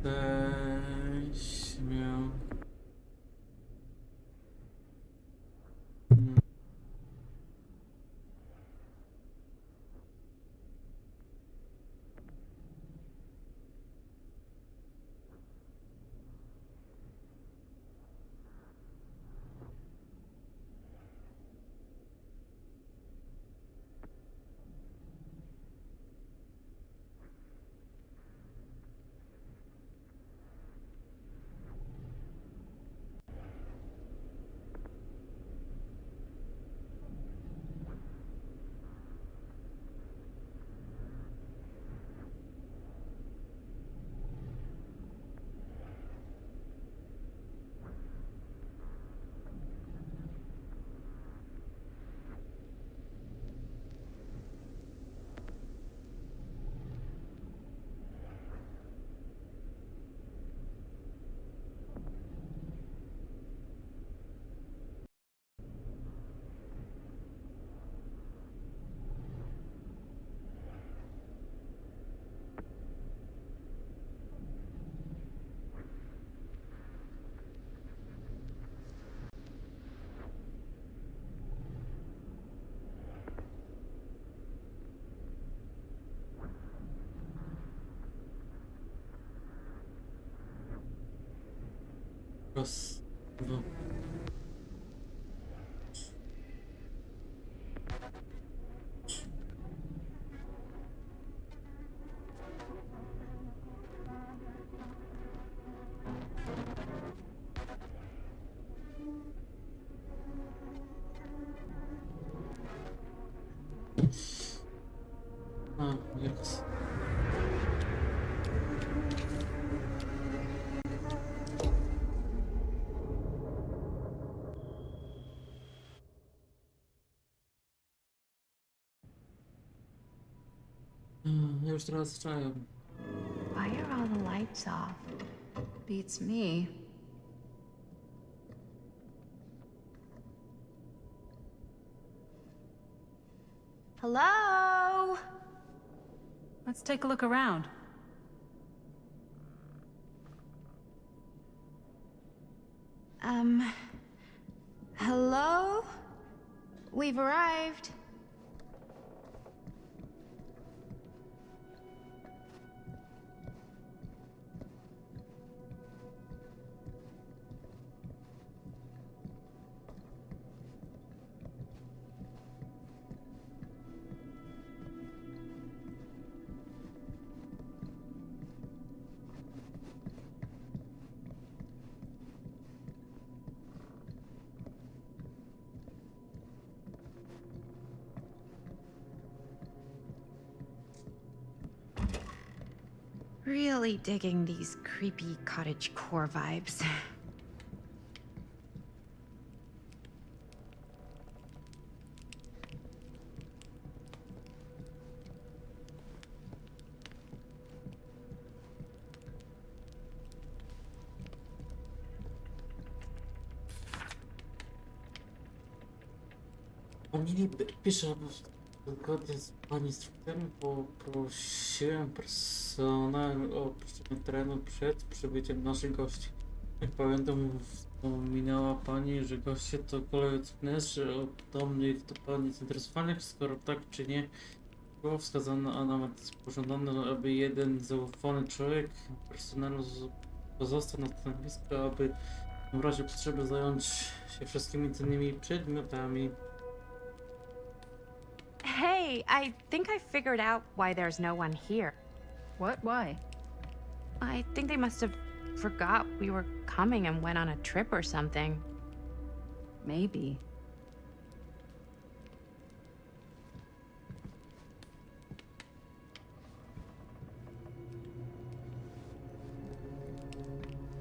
Jesteśmy. Raz, dwa. A, jest. Ja już teraz czaję. Why are all the lights off? Beats me. Hello? Let's take a look around. Um, hello? We've arrived. Really digging these creepy cottage core vibes. Pani pisze, zgodnie z pani instruktorem poprosiłem personel o opuszczenie terenu przed przybyciem naszych gości. Jak pamiętam, wspominała pani, że goście to kolekcjonerzy o podobnych do pani zainteresowaniach. Skoro tak czy nie, było wskazane, a nawet pożądane, aby jeden zaufany człowiek personelu pozostał na stanowisku, aby w razie potrzeby zająć się wszystkimi cennymi przedmiotami. Hey, I think I figured out why there's no one here. What? Why? I think they must have forgot we were coming and went on a trip or something. Maybe.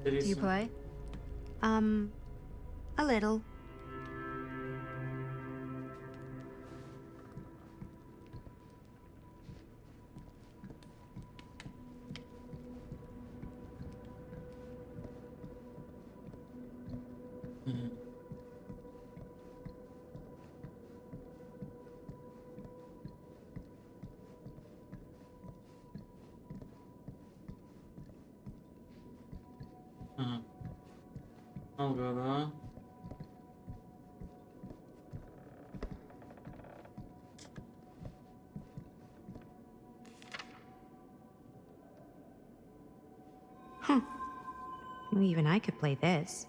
Do you play? A little. Zgoda. Well, even I could play this.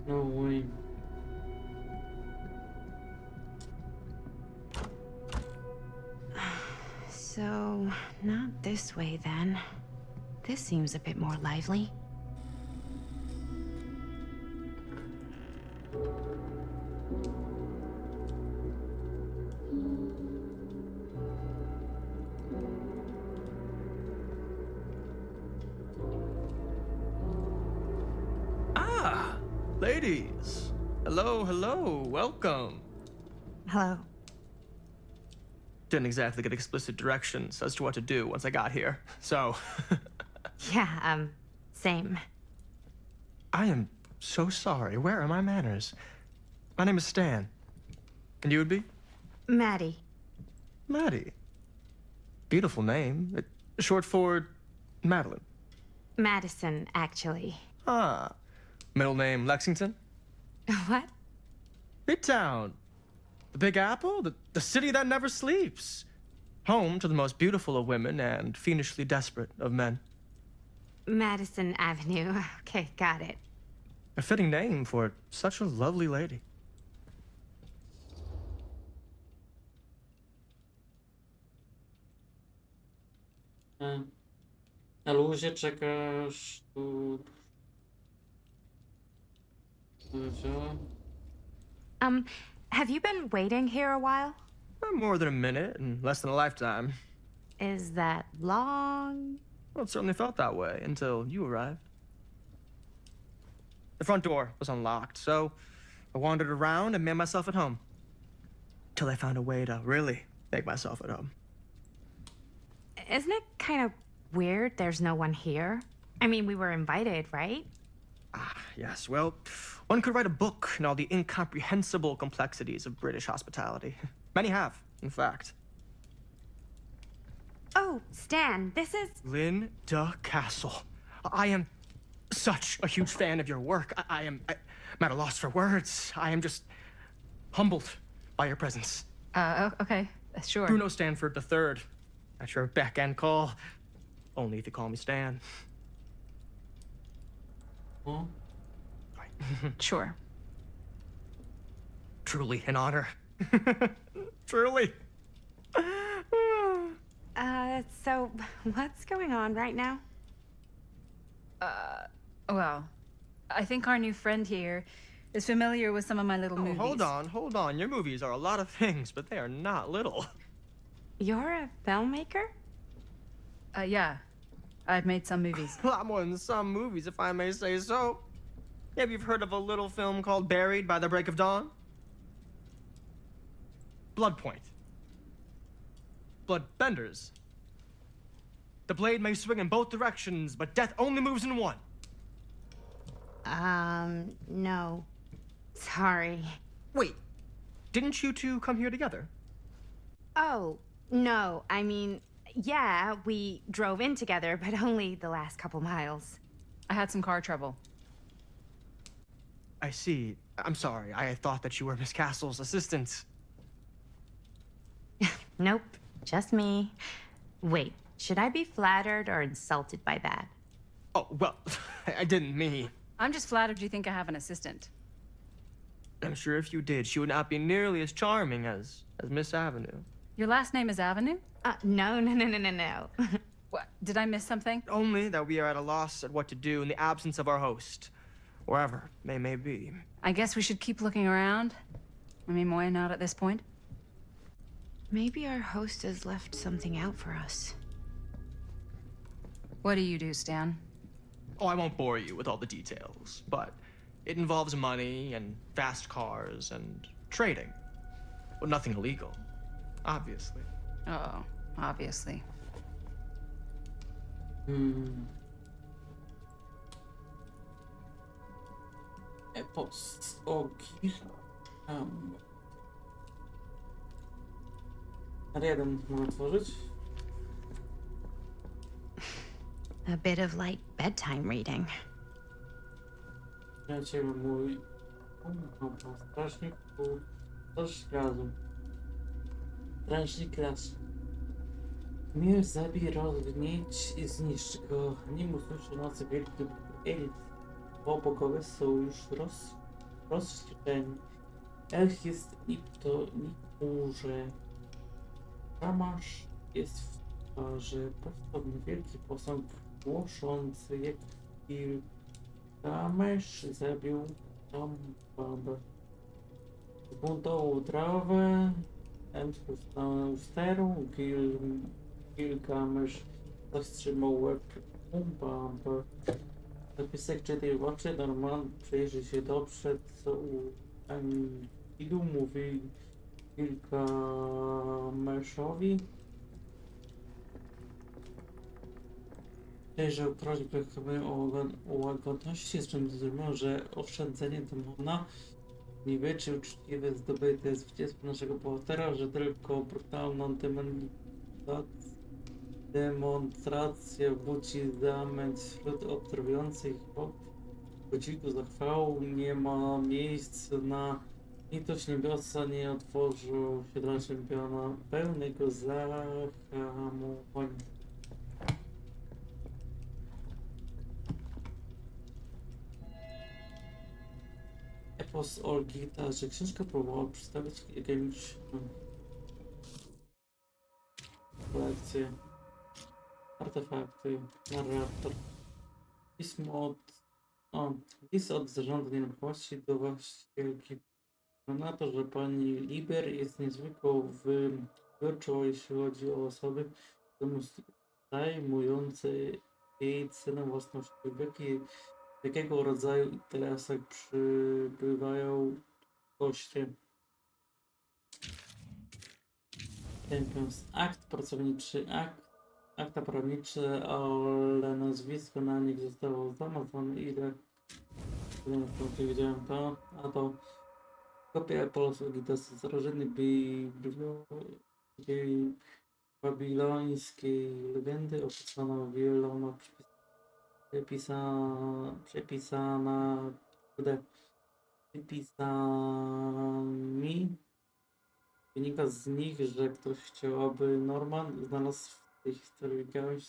No way. So, not this way then. This seems a bit more lively. Ah, ladies. Hello, hello, welcome. Hello. Didn't exactly get explicit directions as to what to do once I got here, so. Yeah, same. I am so sorry. Where are my manners? My name is Stan. And you would be? Maddie. Maddie. Beautiful name. Short for Madeline. Madison, actually. Ah. Middle name Lexington? What? Midtown. The Big Apple? The city that never sleeps. Home to the most beautiful of women and fiendishly desperate of men. Madison Avenue. Okay, got it. A fitting name for such a lovely lady. Na luzie czekasz tu. Powiedziałem. Have you been waiting here a while? More than a minute and less than a lifetime. Is that long? Well, it certainly felt that way until you arrived. The front door was unlocked, so I wandered around and made myself at home. Till I found a way to really make myself at home. Isn't it kind of weird there's no one here? I mean, we were invited, right? Ah, yes, well, one could write a book in all the incomprehensible complexities of British hospitality. Many have, in fact. Oh, Stan, this is... Linda Castle. I am such a huge fan of your work. I'm at a loss for words. I am just humbled by your presence. Okay, sure. Bruno Stanford III, at your beck and call. Only if you call me Stan. O, Sure. Truly an honor. Truly. So what's going on right now? Well, I think our new friend here is familiar with some of my little Oh, movies. hold on. Your movies are a lot of things, but they are not little. You're a filmmaker? Yeah. I've made some movies. A lot more than some movies, if I may say so. Maybe you've heard of a little film called Buried by the Break of Dawn? Bloodpoint. Bloodbenders. The blade may swing in both directions, but death only moves in one. No. Sorry. Wait, didn't you two come here together? Oh, no. I mean, yeah, we drove in together, but only the last couple miles. I had some car trouble. I see. I'm sorry. I thought that you were Miss Castle's assistant. Nope, just me. Wait, should I be flattered or insulted by that? Oh, well, I didn't mean. I'm just flattered you think I have an assistant. I'm sure if you did, she would not be nearly as charming as Miss Avenue. Your last name is Avenue? No. What? Did I miss something? Only that we are at a loss at what to do in the absence of our host. wherever they may be. I guess we should keep looking around. I mean, why not at this point? Maybe our host has left something out for us. What do you do, Stan? Oh, I won't bore you with all the details, but it involves money and fast cars and trading. Well, nothing illegal, obviously. Oh, obviously. Epos Ogi. R1 mogę otworzyć? A bit of light bedtime reading. Przyjaciel mój. Strażnik był też gazu. Strażnik lasu. Mir zabij, rozgnieć i zniszcz go. Nim usłyszy nocy wielki elit. Bo bogowie są już rozwścieczeni. Elch jest to Nikurze. Kamasz jest w twarzy. Powstał wielki posąg głoszący jak Gilgamesz zabił tam babę. Zbuntował trawę. Emsku stanął sterą. Gilgamesz zatrzymał łeb babę. Zapisek czytaj oczy, Norman przejrzy się dobrze, co u Ilu mówi Gilgameszowi. Przejrzał prośbę o łagodności, z czym zrozumiał, że oszczędzenie demona nie wieczy uczciwe zdobyte zwycięstwo naszego bohatera, że tylko brutalna demonstracja budzi zamęt wśród obserwujących, bo w podziwu za chwałą nie ma miejsc na litość niebiosa, nie otworzył się dla czempiona pełnego zahamowań. Epos Olgi, ta, że książka próbowała przedstawić jakąś kolekcję, artefakty, narrator, list od zarządu nieruchomości do właścicielki. Na to, że pani Liber jest niezwykłą wybiórczą, jeśli chodzi o osoby zajmujące jej cenę własności. Jakiego rodzaju interesach przybywają goście? Akt pracowniczy, akta prawnicze, ale nazwisko na nich zostało zamazane. Ile widziałem to, a to kopia polskiej gitary starożytnej babilońskiej legendy opisana wieloma przypisami. Wynika z nich, że ktoś chciał, aby Norman znalazł w tej historii gałąź.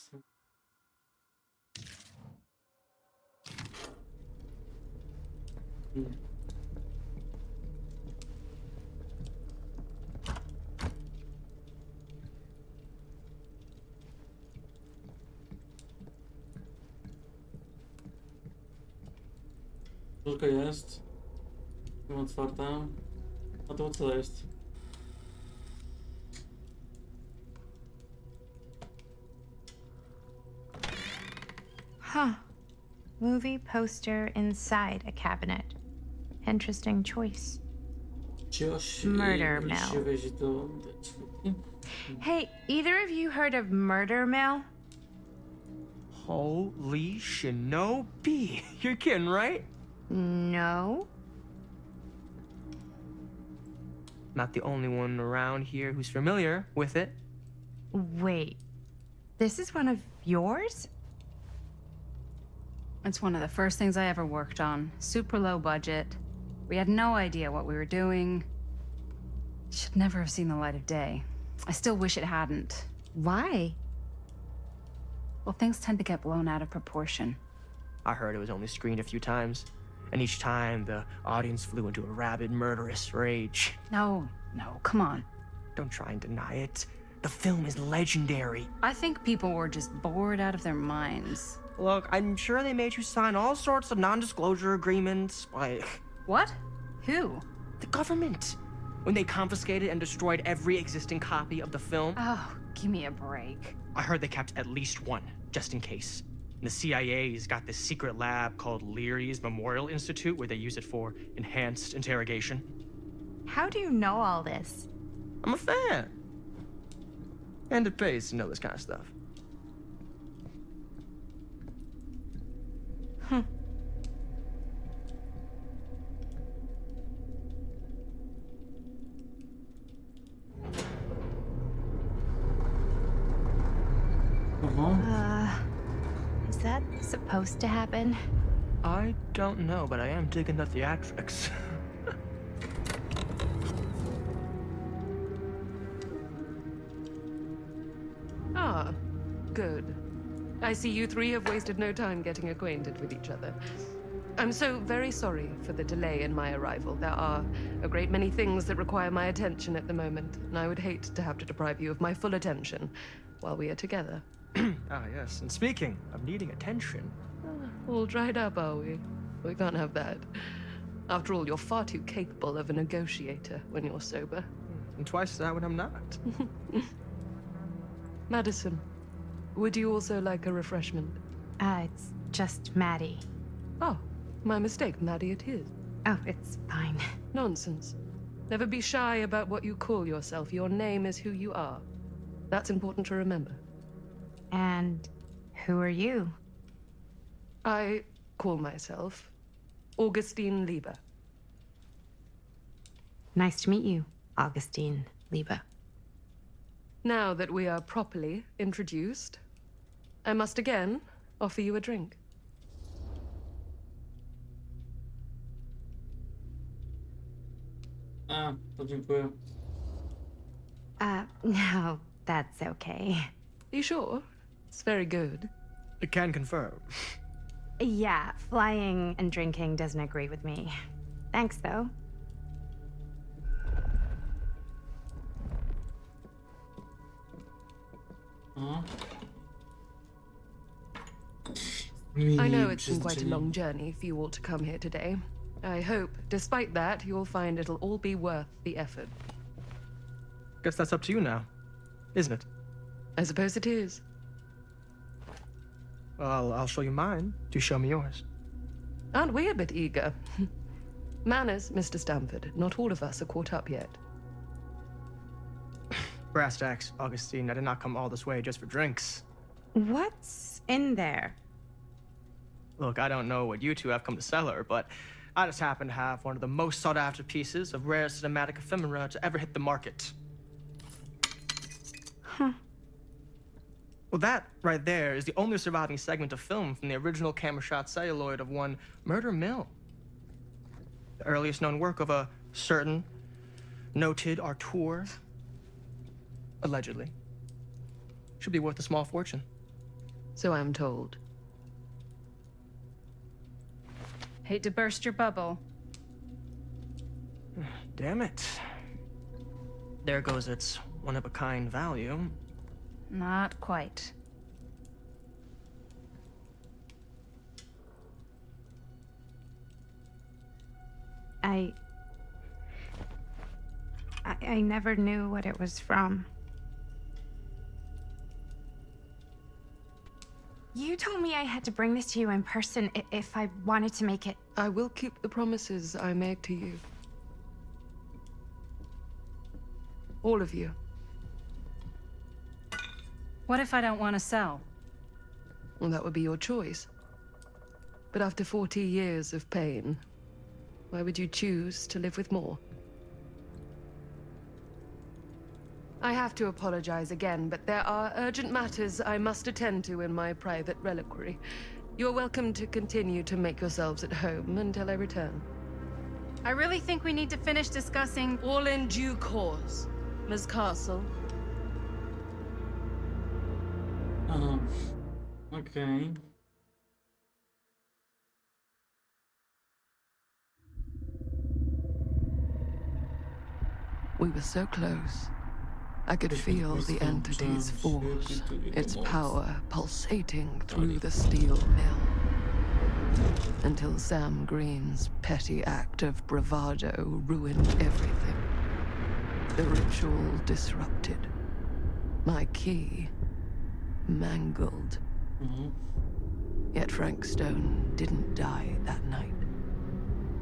Książka jest. Otwarta. A to co jest? Huh. Movie poster inside a cabinet. Interesting choice. Murder Mill. Hey, either of you heard of Murder Mill? Holy shinobi! You're kidding, right? No. Not the only one around here who's familiar with it. Wait. This is one of yours? It's one of the first things I ever worked on. Super low budget. We had no idea what we were doing. Should never have seen the light of day. I still wish it hadn't. Why? Well, things tend to get blown out of proportion. I heard it was only screened a few times, and each time the audience flew into a rabid, murderous rage. No, come on. Don't try and deny it. The film is legendary. I think people were just bored out of their minds. Look, I'm sure they made you sign all sorts of non-disclosure agreements, like What? Who? the government. When they confiscated and destroyed every existing copy of the film, Oh, give me a break. I heard they kept at least one, just in case. And the CIA's got this secret lab called Leary's Memorial Institute where they use it for enhanced interrogation. How do you know all this? I'm a fan. And it pays to know this kind of stuff. Is that supposed to happen? I don't know, but I am digging the theatrics. Ah, good. I see you three have wasted no time getting acquainted with each other. I'm so very sorry for the delay in my arrival. There are a great many things that require my attention at the moment, and I would hate to have to deprive you of my full attention while we are together. Ah, yes. And speaking of needing attention, All dried up, are we? We can't have that. After all, you're far too capable of a negotiator when you're sober. and twice that when I'm not. Madison, would you also like a refreshment? It's just Maddie. Oh, my mistake, Maddie it is. Oh, it's fine. Nonsense. Never be shy about what you call yourself. Your name is who you are. That's important to remember. And who are you? I call myself Augustine Lieber. Nice to meet you, Augustine Lieber. Now that we are properly introduced, I must again offer you a drink. To dziękuję. No, that's okay. You sure? It's very good. I can confirm. Yeah, flying and drinking doesn't agree with me. Thanks, though. I know it's been quite a long journey for you all to come here today. I hope, despite that, you'll find it'll all be worth the effort. Guess that's up to you now, isn't it? I suppose it is. Well, I'll show you mine. Do show me yours. Aren't we a bit eager? Manners, Mr. Stamford. Not all of us are caught up yet. Brass tacks, Augustine. I did not come all this way just for drinks. What's in there? Look, I don't know what you two have come to sell her, but I just happen to have one of the most sought-after pieces of rare cinematic ephemera to ever hit the market. Huh. Well, that right there is the only surviving segment of film from the original camera shot celluloid of one Murder Mill. The earliest known work of a certain noted auteur, allegedly. Should be worth a small fortune. So I'm told. Hate to burst your bubble. Damn it. There goes its one-of-a-kind value. Not quite. I never knew what it was from. You told me I had to bring this to you in person if I wanted to make it. I will keep the promises I made to you. All of you. What if I don't want to sell? Well, that would be your choice. But after 40 years of pain, why would you choose to live with more? I have to apologize again, but there are urgent matters I must attend to in my private reliquary. You're welcome to continue to make yourselves at home until I return. I really think we need to finish discussing. All in due course, Ms. Castle. Okay. We were so close. I could feel the entity's force, its power pulsating through the steel mill. Until Sam Green's petty act of bravado ruined everything. The ritual disrupted. My key mangled. Yet Frank Stone didn't die that night.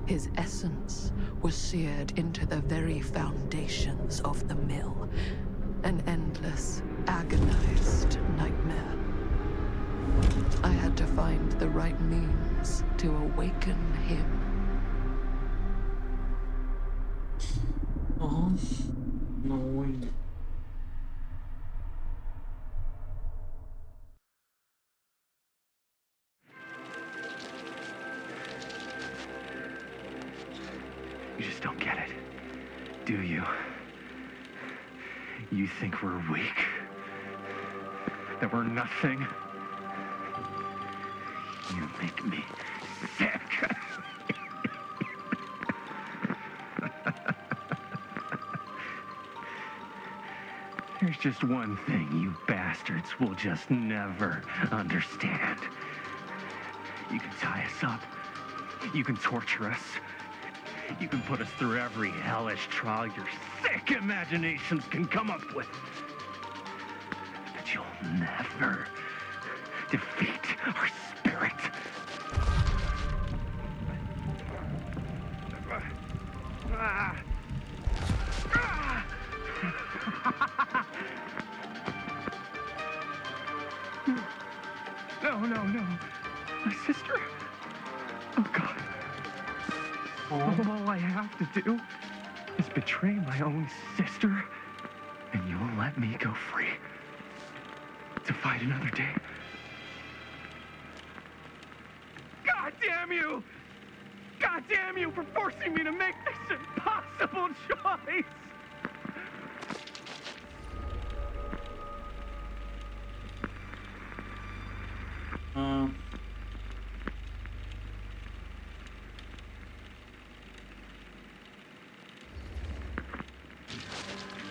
His essence was seared into the very foundations of the mill. An endless, agonized nightmare. I had to find the right means to awaken him. Oh, no way. You just don't get it, do you? You think we're weak? That we're nothing? You make me sick. There's just one thing you bastards will just never understand. You can tie us up. You can torture us. You can put us through every hellish trial your sick imaginations can come up with. But you'll never defeat our spirit. No. My sister? Oh, God. All I have to do is betray my own sister, and you'll let me go free to fight another day. God damn you! God damn you for forcing me to make this impossible choice!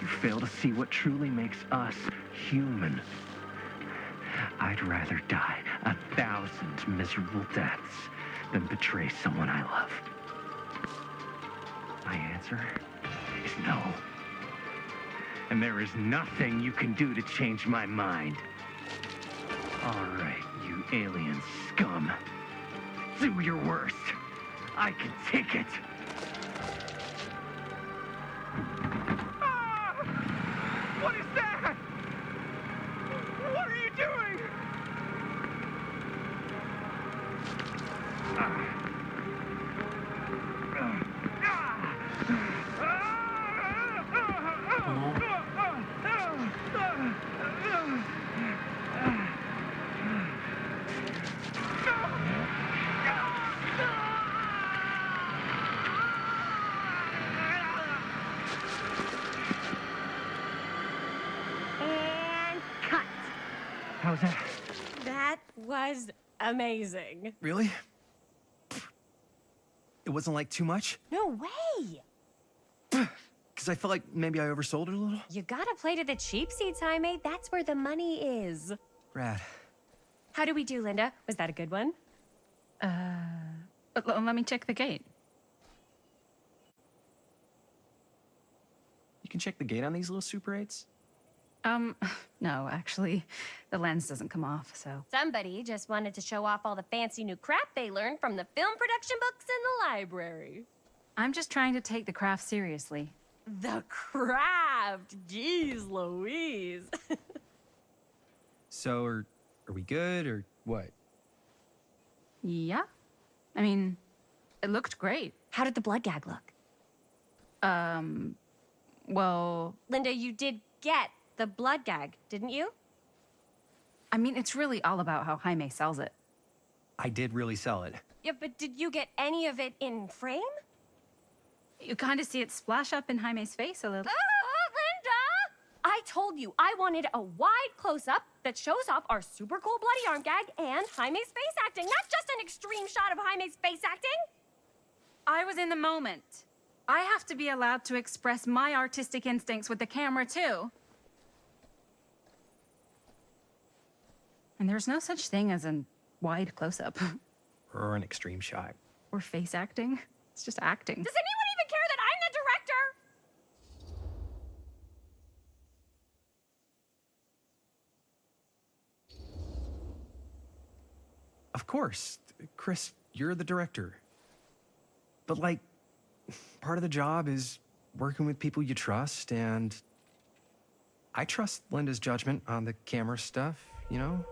You fail to see what truly makes us human. I'd rather die 1,000 miserable deaths than betray someone I love. My answer is no. And there is nothing you can do to change my mind. All right, you alien scum. Do your worst. I can take it. What is that? What are you doing? And cut. How's that? That was amazing. Really? It wasn't like too much? No way. Because I felt like maybe I oversold it a little? You gotta play to the cheap seats, Jaime. That's where the money is. Rad. How do we do, Linda? Was that a good one? Let me check the gate. You can check the gate on these little Super 8s? No, actually, the lens doesn't come off, so. Somebody just wanted to show off all the fancy new crap they learned from the film production books in the library. I'm just trying to take the craft seriously. The craft! Jeez Louise. So, are we good, or what? Yeah? I mean, it looked great. How did the blood gag look? Well, Linda, you did get the blood gag, didn't you? I mean, it's really all about how Jaime sells it. I did really sell it. Yeah, but did you get any of it in frame? You kind of see it splash up in Jaime's face a little. Linda! I told you I wanted a wide close-up that shows off our super cool bloody arm gag and Jaime's face acting, not just an extreme shot of Jaime's face acting. I was in the moment. I have to be allowed to express my artistic instincts with the camera, too. And there's no such thing as a wide close-up. Or an extreme shot. Or face acting. It's just acting. Does anyone even care that I'm the director? Of course. Chris, you're the director. But, like, part of the job is working with people you trust, and I trust Linda's judgment on the camera stuff, you know?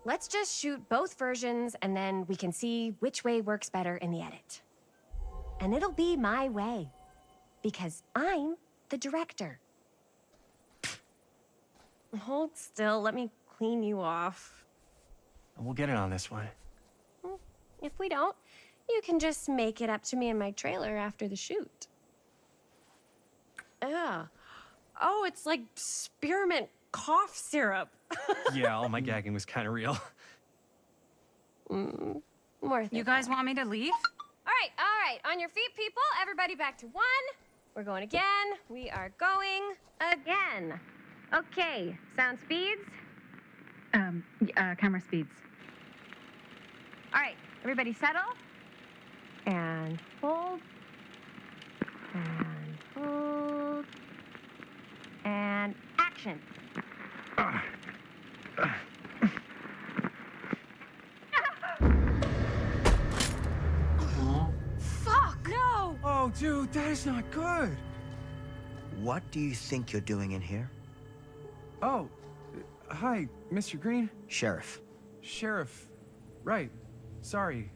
Let's just shoot both versions and then we can see which way works better in the edit. And it'll be my way. Because I'm the director. Hold still, let me clean you off. We'll get it on this one. If we don't, you can just make it up to me in my trailer after the shoot. Yeah. Oh, it's like spearmint cough syrup. Yeah, all my gagging was kind of real. More You guys want me to leave? All right. On your feet, people. Everybody back to 1. We're going again. We are going again. Okay, sound speeds. Camera speeds. All right, everybody settle. And hold. And hold. And action. No. Fuck, no! Oh, dude, that is not good. What do you think you're doing in here? Oh, hi, Mr. Green. Sheriff, Sheriff. Right. Sorry.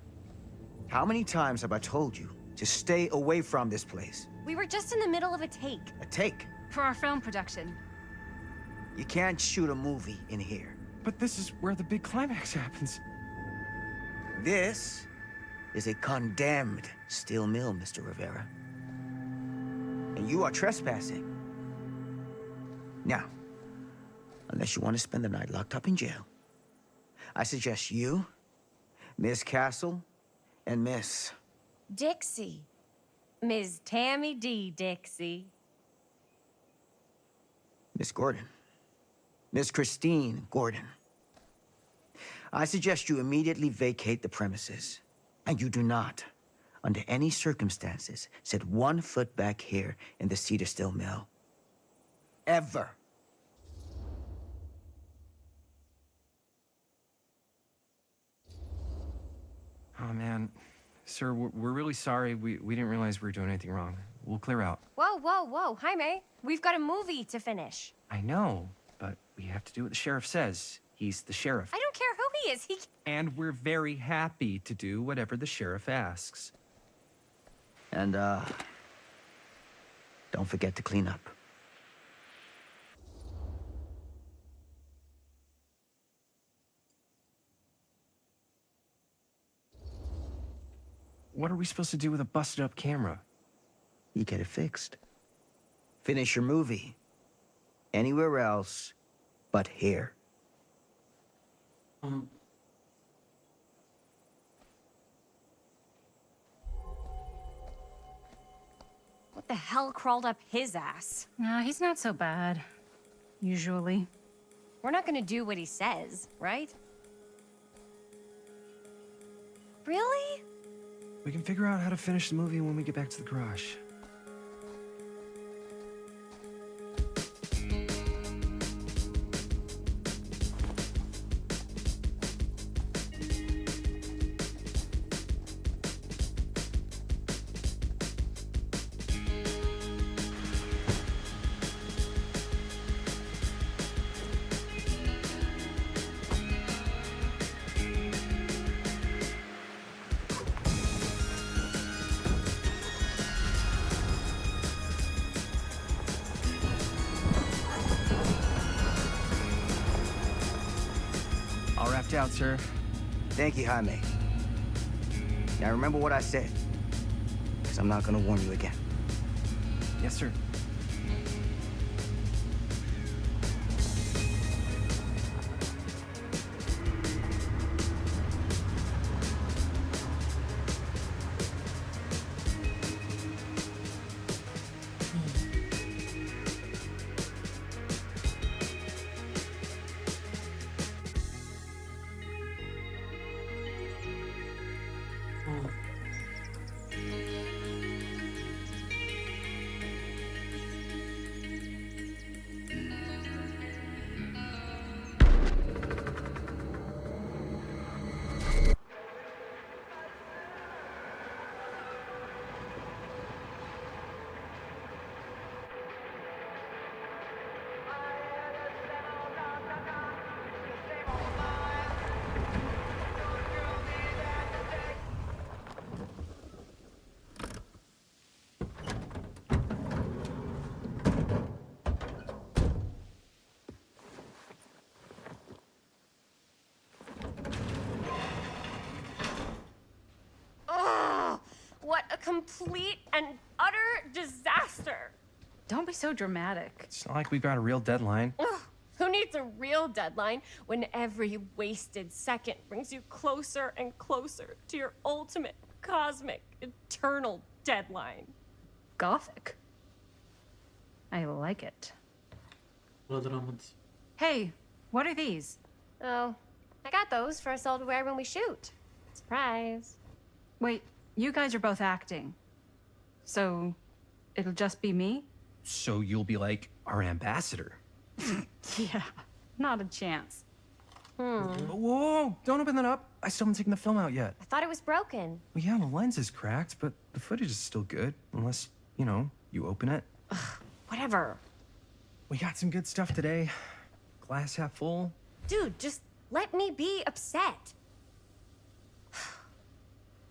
how many times have I told you to stay away from this place? We were just in the middle of a take. A take. For our film production. You can't shoot a movie in here. But this is where the big climax happens. This is a condemned steel mill, Mr. Rivera. And you are trespassing. Now, unless you want to spend the night locked up in jail, I suggest you, Miss Castle, and Miss... Dixie. Ms. Tammy D. Dixie. Miss Gordon. Miss Christine Gordon. I suggest you immediately vacate the premises. And you do not, under any circumstances, set 1 foot back here in the Cedar Still Mill. Ever. Oh, man. Sir, we're really sorry. We didn't realize we were doing anything wrong. We'll clear out. Whoa. Jaime, we've got a movie to finish. I know, but we have to do what the sheriff says. He's the sheriff. I don't care who he is. And we're very happy to do whatever the sheriff asks. And, don't forget to clean up. What are we supposed to do with a busted up camera? You get it fixed. Finish your movie. Anywhere else but here. What the hell crawled up his ass? No, he's not so bad. Usually. We're not gonna do what he says, right? Really? We can figure out how to finish the movie when we get back to the garage. All wrapped out, sir. Thank you, Jaime. Now remember what I said, because I'm not gonna warn you again. Yes, sir. complete and utter disaster. Don't be so dramatic. It's not like we've got a real deadline. Ugh, who needs a real deadline when every wasted second brings you closer and closer to your ultimate, cosmic, eternal deadline? Gothic. I like it. Melodramatic. Hey, what are these? Oh, I got those for us all to wear when we shoot. Surprise. Wait, you guys are both acting. So, it'll just be me? So you'll be like our ambassador. Yeah, not a chance. Whoa, don't open that up. I still haven't taken the film out yet. I thought it was broken. Well, yeah, the lens is cracked, but the footage is still good. Unless, you know, you open it. Whatever. We got some good stuff today. Glass half full. Dude, just let me be upset.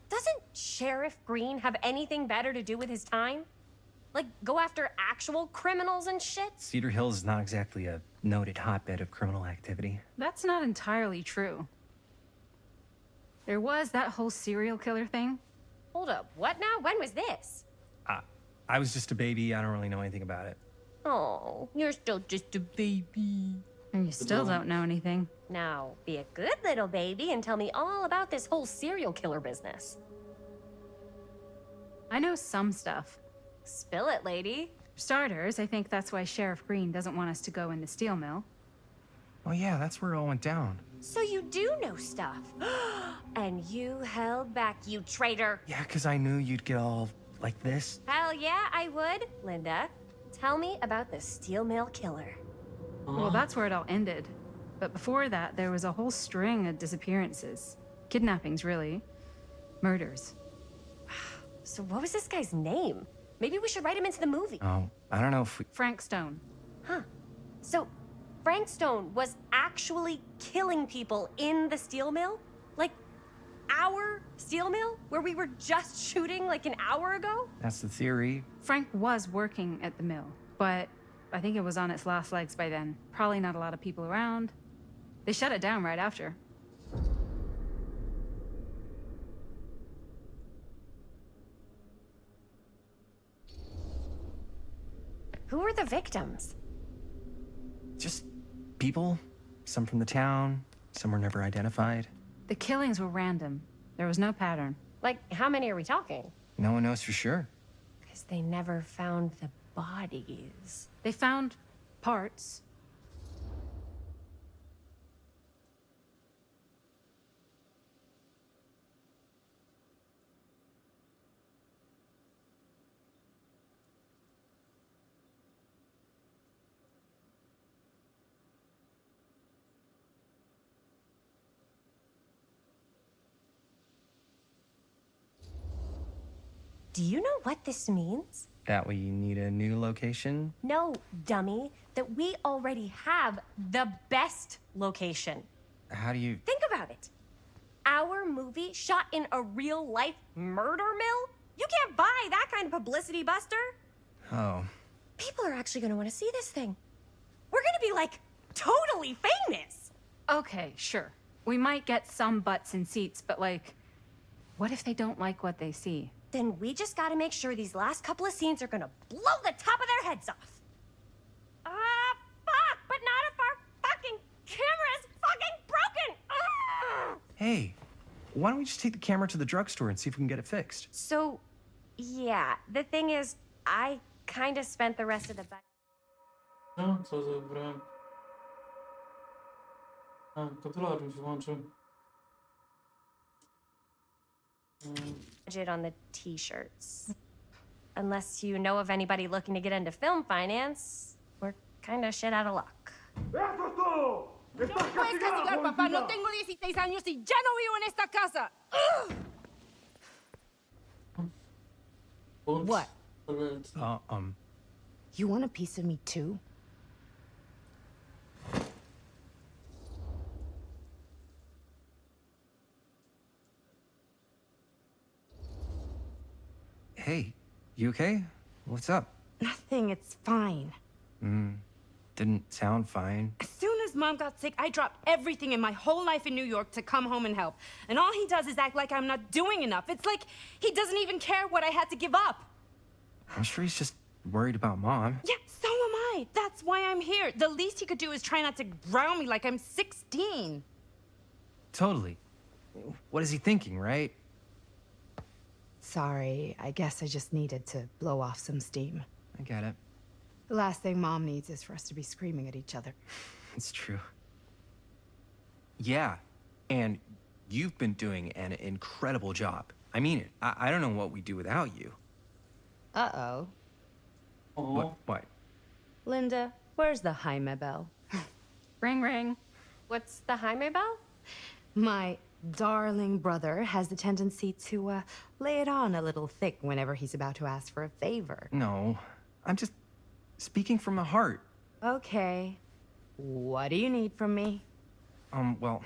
Doesn't Sheriff Green have anything better to do with his time? Like, go after actual criminals and shit? Cedar Hills is not exactly a noted hotbed of criminal activity. That's not entirely true. There was that whole serial killer thing. Hold up, what now? When was this? I was just a baby. I don't really know anything about it. Oh, you're still just a baby. And you still don't know anything. Now, be a good little baby and tell me all about this whole serial killer business. I know some stuff. Spill it, lady. For starters, I think that's why Sheriff Green doesn't want us to go in the steel mill. Oh yeah, that's where it all went down. So you do know stuff. And you held back, you traitor. Yeah, because I knew you'd get all like this. Hell yeah, I would. Linda, tell me about the steel mill killer. Well, that's where it all ended. But before that, there was a whole string of disappearances. Kidnappings, really. Murders. So what was this guy's name? Maybe we should write him into the movie. Oh, I don't know if we... Frank Stone. Huh. So Frank Stone was actually killing people in the steel mill? Like, our steel mill? Where we were just shooting like an hour ago? That's the theory. Frank was working at the mill, but I think it was on its last legs by then. Probably not a lot of people around. They shut it down right after. Who were the victims? Just people. Some from the town. Some were never identified. The killings were random. There was no pattern. Like, how many are we talking? No one knows for sure. Because they never found the bodies. They found parts. Do you know what this means? That we need a new location? No, dummy. That we already have the best location. How do you... Think about it. Our movie shot in a real-life murder mill? You can't buy that kind of publicity, Buster. Oh. People are actually gonna want to see this thing. We're gonna be, like, totally famous. Okay, sure. We might get some butts in seats, but like, what if they don't like what they see? Then we just gotta make sure these last couple of scenes are gonna blow the top of their heads off. Fuck! But not if our fucking camera's fucking broken! Hey, why don't we just take the camera to the drugstore and see if we can get it fixed? So, yeah, the thing is, I kinda spent the rest of the No, co zabrałem? Kontroler mi się włączył. budget on the t-shirts. Unless you know of anybody looking to get into film finance, we're kinda shit out of luck. No puedes castigar, papá. No tengo 16 años y ya no vivo en esta casa. What? You want a piece of me too? Hey, you okay? What's up? Nothing, it's fine. Didn't sound fine. As soon as his mom got sick, I dropped everything in my whole life in New York to come home and help. And all he does is act like I'm not doing enough. It's like he doesn't even care what I had to give up. I'm sure he's just worried about Mom. Yeah, so am I. That's why I'm here. The least he could do is try not to ground me like I'm 16. Totally. What is he thinking, right? Sorry, I guess I just needed to blow off some steam. I get it. The last thing Mom needs is for us to be screaming at each other. It's true. Yeah, and you've been doing an incredible job. I mean it. I don't know what we'd do without you. Uh-oh. Oh, What? Linda, where's the Jaime bell? Ring, ring. What's the Jaime bell? My darling brother has the tendency to, lay it on a little thick whenever he's about to ask for a favor. No, I'm just speaking from the heart. Okay. What do you need from me? Well,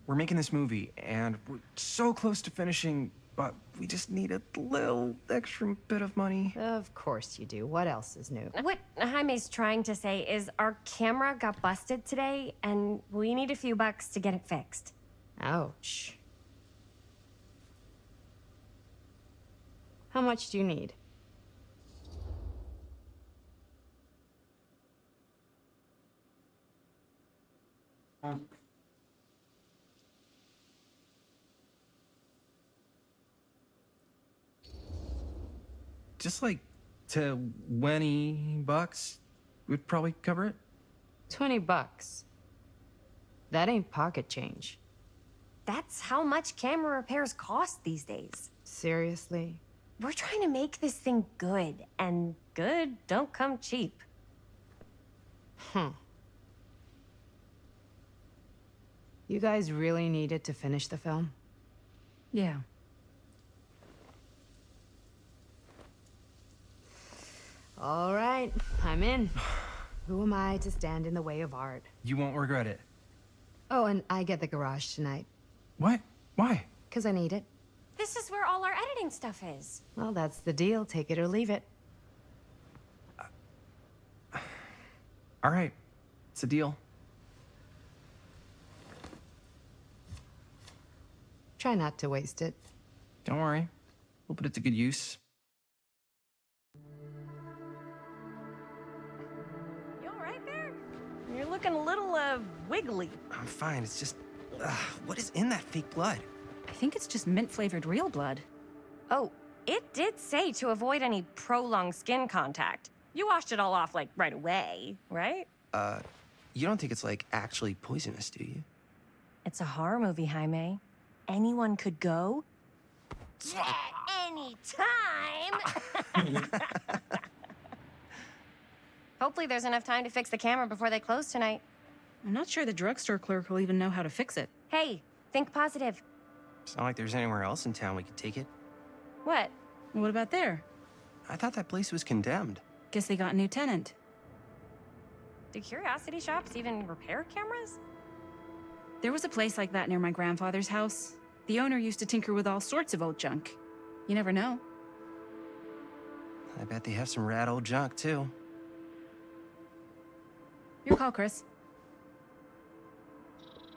we're making this movie, and we're so close to finishing, but we just need a little extra bit of money. Of course you do. What else is new? What Jaime's trying to say is our camera got busted today, and we need a few bucks to get it fixed. Ouch. How much do you need? oh. Just like $20 would probably cover it. $20. That ain't pocket change. That's how much camera repairs cost these days. Seriously? We're trying to make this thing good, and good don't come cheap. Huh. You guys really needed to finish the film? Yeah. All right, I'm in. Who am I to stand in the way of art? You won't regret it. Oh, and I get the garage tonight, What? Why? 'cause I need it. This is where all our editing stuff is. Well, that's the deal. Take it or leave it. All right, it's a deal. Try not to waste it. Don't worry, we'll put it to good use. You all right there? You're looking a little, wiggly. I'm fine. It's just, what is in that fake blood? I think it's just mint-flavored real blood. Oh, it did say to avoid any prolonged skin contact. You washed it all off, like, right away, right? You don't think it's like actually poisonous, do you? It's a horror movie, Jaime. Anyone could go. At any time! Hopefully there's enough time to fix the camera before they close tonight. I'm not sure the drugstore clerk will even know how to fix it. Hey, think positive. It's not like there's anywhere else in town we could take it. What? What about there? I thought that place was condemned. Guess they got a new tenant. Do curiosity shops even repair cameras? There was a place like that near my grandfather's house. The owner used to tinker with all sorts of old junk. You never know. I bet they have some rad old junk, too. Your call, Chris.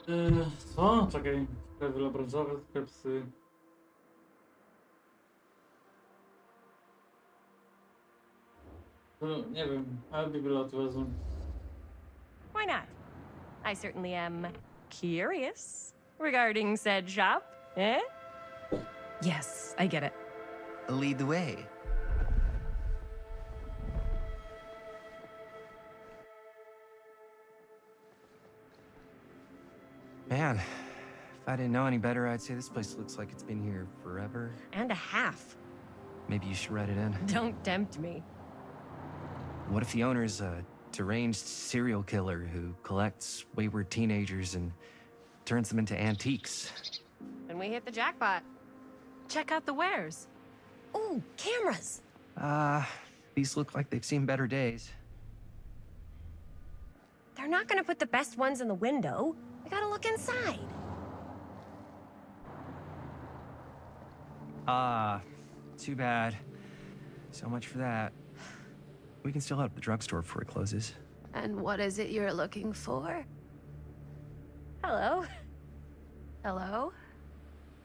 Co? Czekaj. Sklep wielobranżowy, sklepsy. Nie wiem, ale biblioteki wezmę. Why not? I certainly am curious regarding said shop, eh? Yes, I get it. Lead the way. Man, if I didn't know any better, I'd say this place looks like it's been here forever. And a half. Maybe you should write it in. Don't tempt me. What if the owner's a deranged serial killer who collects wayward teenagers and turns them into antiques? Then we hit the jackpot. Check out the wares. Ooh, cameras! These look like they've seen better days. They're not gonna put the best ones in the window. We gotta look inside. Too bad. So much for that. We can still head to the drugstore before it closes. And what is it you're looking for? Hello. Hello?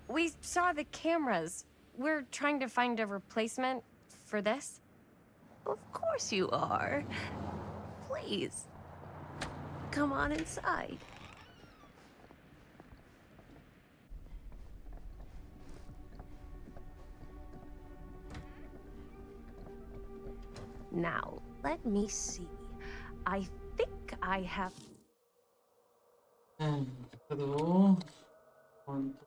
We saw the cameras. We're trying to find a replacement for this. Of course you are. Please, come on inside. Now, let me see. I think I have. Hello. ¿Cuánto?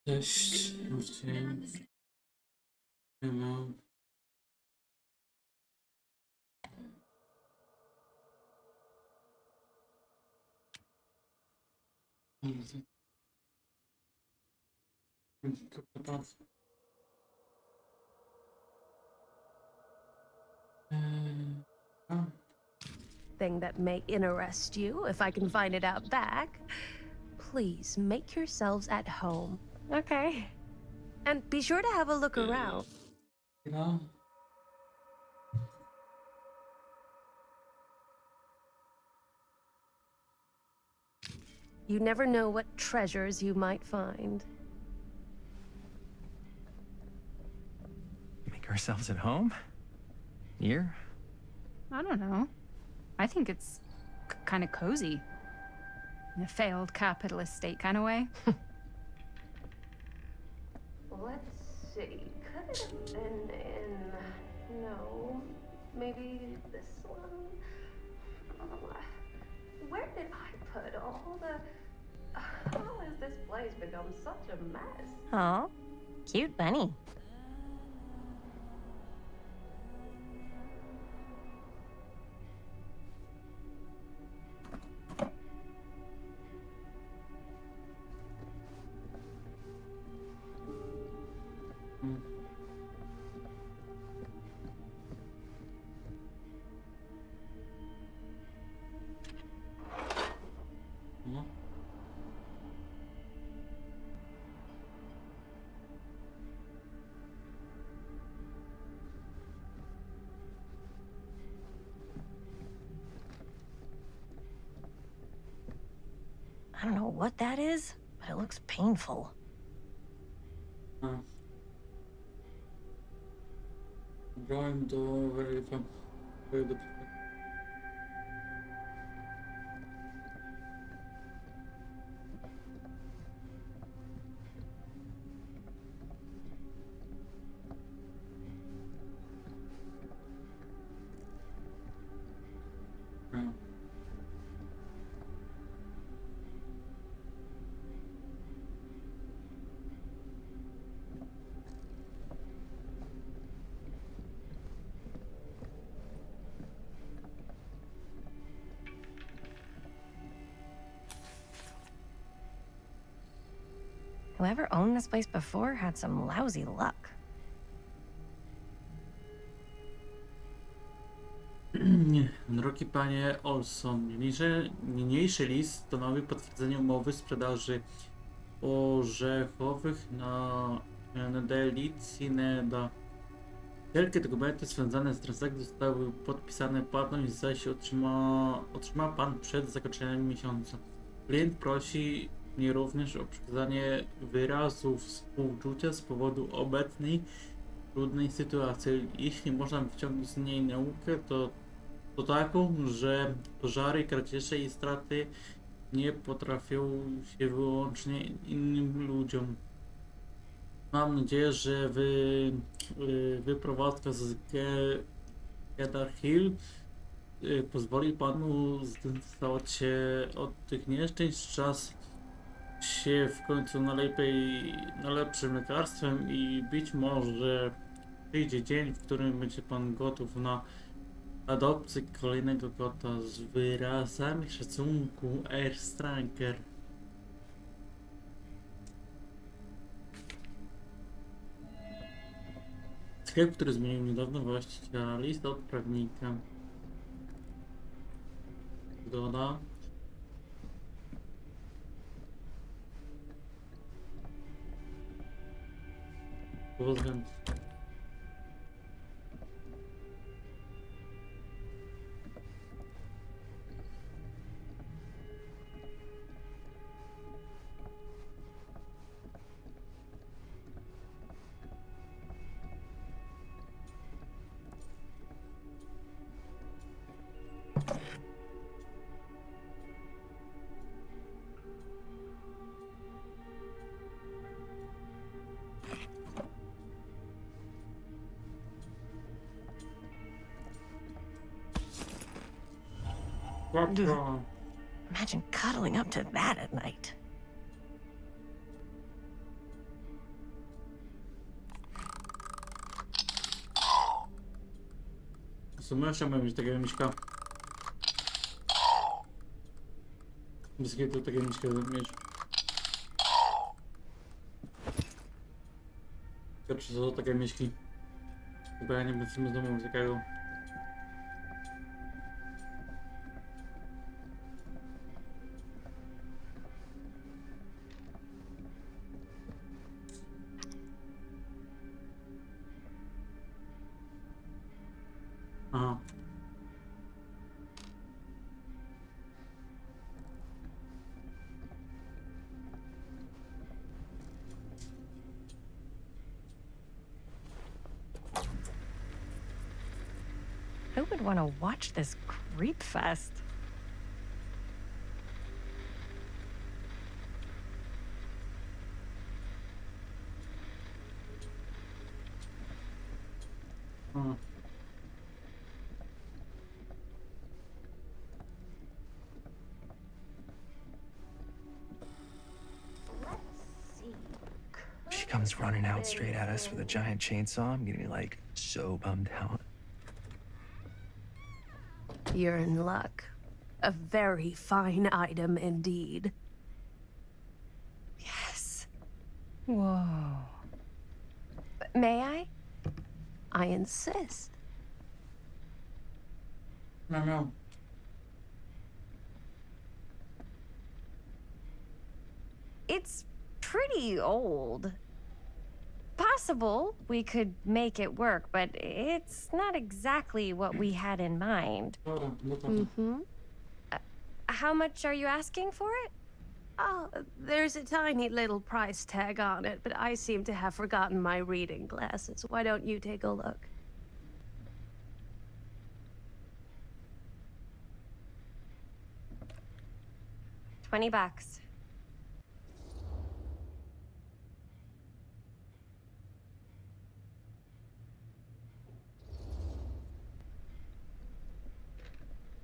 Cześć, dzień. Siema. A, Thing that may interest you, if I can find it out back. Please make yourselves at home. Okay. And be sure to have a look around. no. You never know what treasures you might find. Make ourselves at home? Here? I don't know. I think it's kind of cozy. In a failed capitalist state kind of way. Let's see. Could it have been in. No. Maybe this one? Where did I put all the. How has this place become such a mess? Oh, cute bunny. No. I don't know what that is, but it looks painful. Drawing do verify. Whoever owned this place before had some lousy luck. Drogi panie Olson, niniejszy list stanowi potwierdzenie umowy sprzedaży orzechowych na Delicineda. Wszelkie dokumenty związane z transakcją zostały podpisane, płatność zaś otrzyma pan przed zakończeniem miesiąca. Klient prosi mnie również o przekazanie wyrazów współczucia z powodu obecnej trudnej sytuacji. Jeśli można wyciągnąć z niej naukę, to taką, że pożary, kradzieże i straty nie potrafią się wyłącznie innym ludziom. Mam nadzieję, że wyprowadzka z Cedar Hill pozwoli panu zdystansować się od tych nieszczęść. Czas się w końcu na lepszym lekarstwem i być może przyjdzie dzień, w którym będzie pan gotów na adopcję kolejnego kota z wyrazami szacunku Air Stranger. Sklep, który zmienił niedawno właściciela, list od prawnika. Zgoda. Pozdrawiam. Imagine cuddling up to that at night. sumie chciałbym mieć takiego miśka. Bez kitu takiego miśka mieć. Czy to takie miśki? Chyba ja nie będę w sumie z domu takiego. Aha. Who would want to watch this creep fest? Aha. She comes running out straight at us with a giant chainsaw. I'm gonna be like so bummed out. You're in luck. A very fine item indeed. Yes. Whoa. May I? I insist. No. It's pretty old. Possible we could make it work, but it's not exactly what we had in mind. Dobra, no to. Mm-hmm. How much are you asking for it? Oh, there's a tiny little price tag on it, but I seem to have forgotten my reading glasses. Why don't you take a look? $20.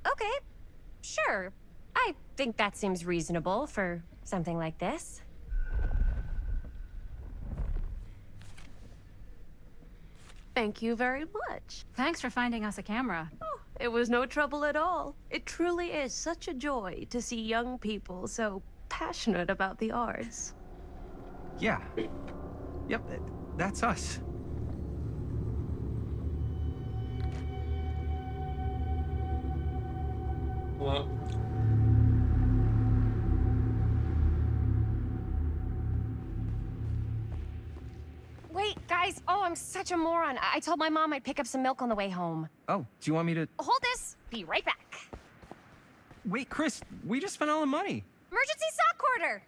Okay, sure. I think that seems reasonable for something like this. Thank you very much. Thanks for finding us a camera. Oh, it was no trouble at all. It truly is such a joy to see young people so passionate about the arts. Yeah. Yep, that's us. Well. Wait, guys. Oh, I'm such a moron. I told my mom I'd pick up some milk on the way home. Oh, do you want me to... Hold this. Be right back. Wait, Chris, we just spent all the money. Emergency sock quarter.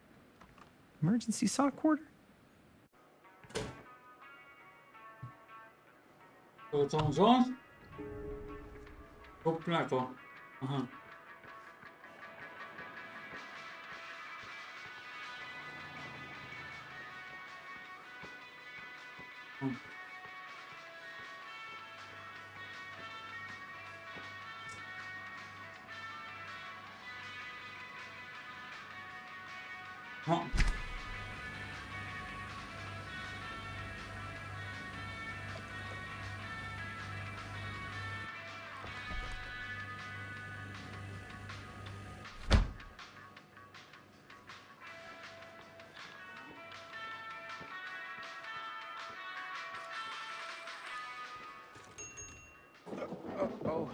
Emergency sock quarter? To co on wziąć? Kup mleko. Aha. No. Oh.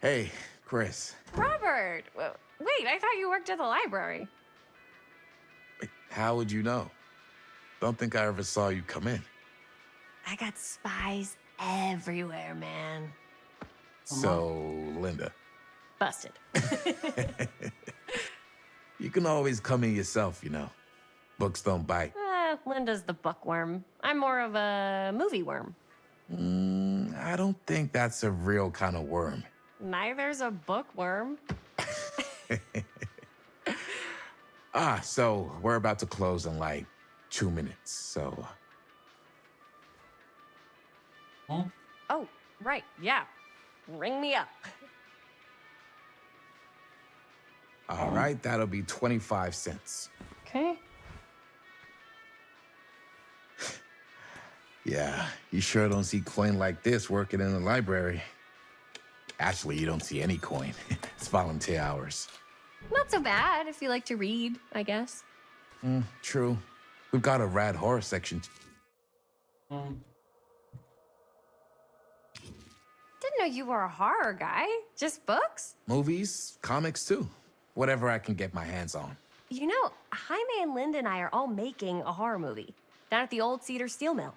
Hey, Chris. Robert. Wait, I thought you worked at the library. Wait, how would you know? Don't think I ever saw you come in. I got spies everywhere, man. So, Linda. Busted. You can always come in yourself, you know. Books don't bite. Linda's the bookworm. I'm more of a movie worm. I don't think that's a real kind of worm. Neither's a bookworm. So we're about to close in like 2 minutes, so... Huh? Oh, right, yeah. Ring me up. All right, that'll be 25 cents. Okay. Yeah, you sure don't see coin like this working in the library. Actually, you don't see any coin. It's volunteer hours. Not so bad if you like to read, I guess. True. We've got a rad horror section. Um, Didn't know you were a horror guy. Just books? Movies, comics too. Whatever I can get my hands on. You know, Jaime and Linda and I are all making a horror movie down at the old Cedar Steel Mill.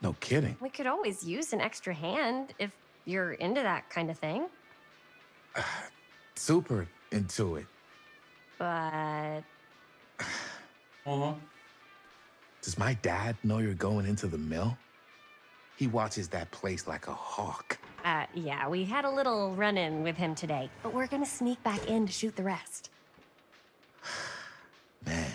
No kidding. We could always use an extra hand if you're into that kind of thing. Super into it. But Does my dad know you're going into the mill? He watches that place like a hawk. yeah, we had a little run-in with him today, but we're gonna sneak back in to shoot the rest. Man.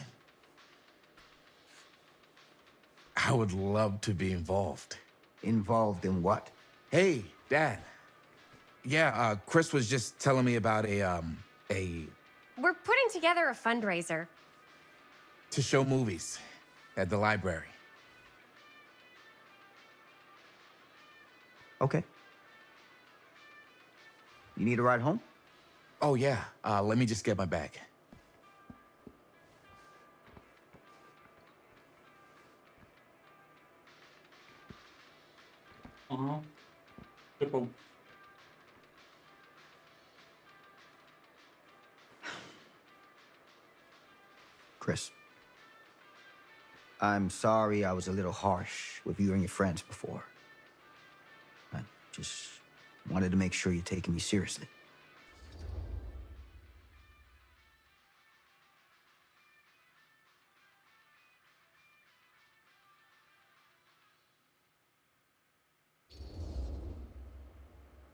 I would love to be involved. Involved in what? Hey, Dad. Yeah, Chris was just telling me about a We're putting together a fundraiser. to show movies at the library. Okay. You need a ride home? Oh, yeah. Let me just get my bag. Triple. Chris. I'm sorry I was a little harsh with you and your friends before. I just wanted to make sure you're taking me seriously.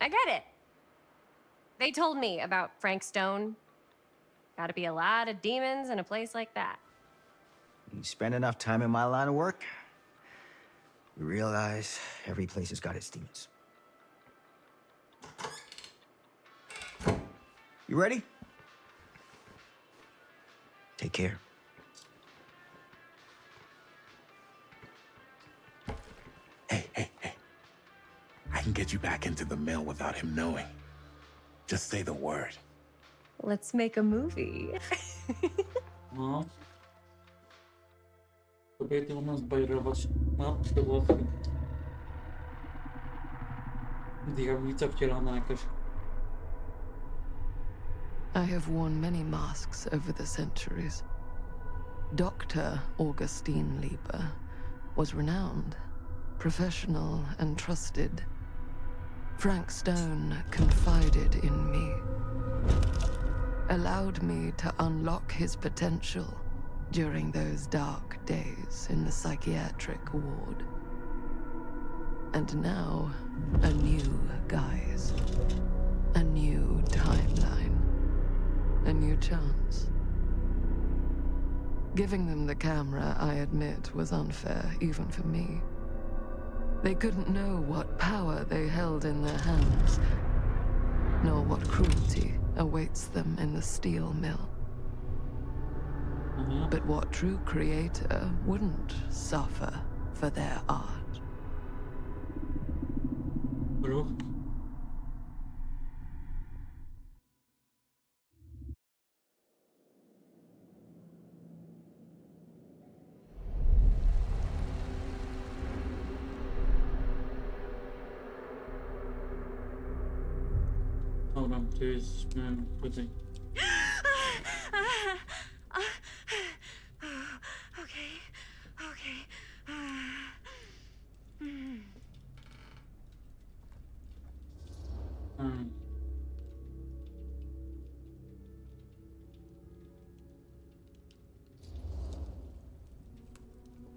I get it. They told me about Frank Stone. Gotta be a lot of demons in a place like that. You spend enough time in my line of work, you realize every place has got its demons. You ready? Take care. Hey. I can get you back into the mill without him knowing. Just say the word. Let's make a movie. No. Kobiety u nas bajerować na podłodze. Diablica wcielona jakaś. I have worn many masks over the centuries. Dr. Augustine Lieber was renowned, professional, and trusted. Frank Stone confided in me, allowed me to unlock his potential during those dark days in the psychiatric ward. And now, a new guise, a new timeline, a new chance. Giving them the camera, I admit, was unfair, even for me. They couldn't know what power they held in their hands, nor what cruelty awaits them in the steel mill. But what true creator wouldn't suffer for their art? Bro. Dobra, to jesteśmy tutaj. Okay.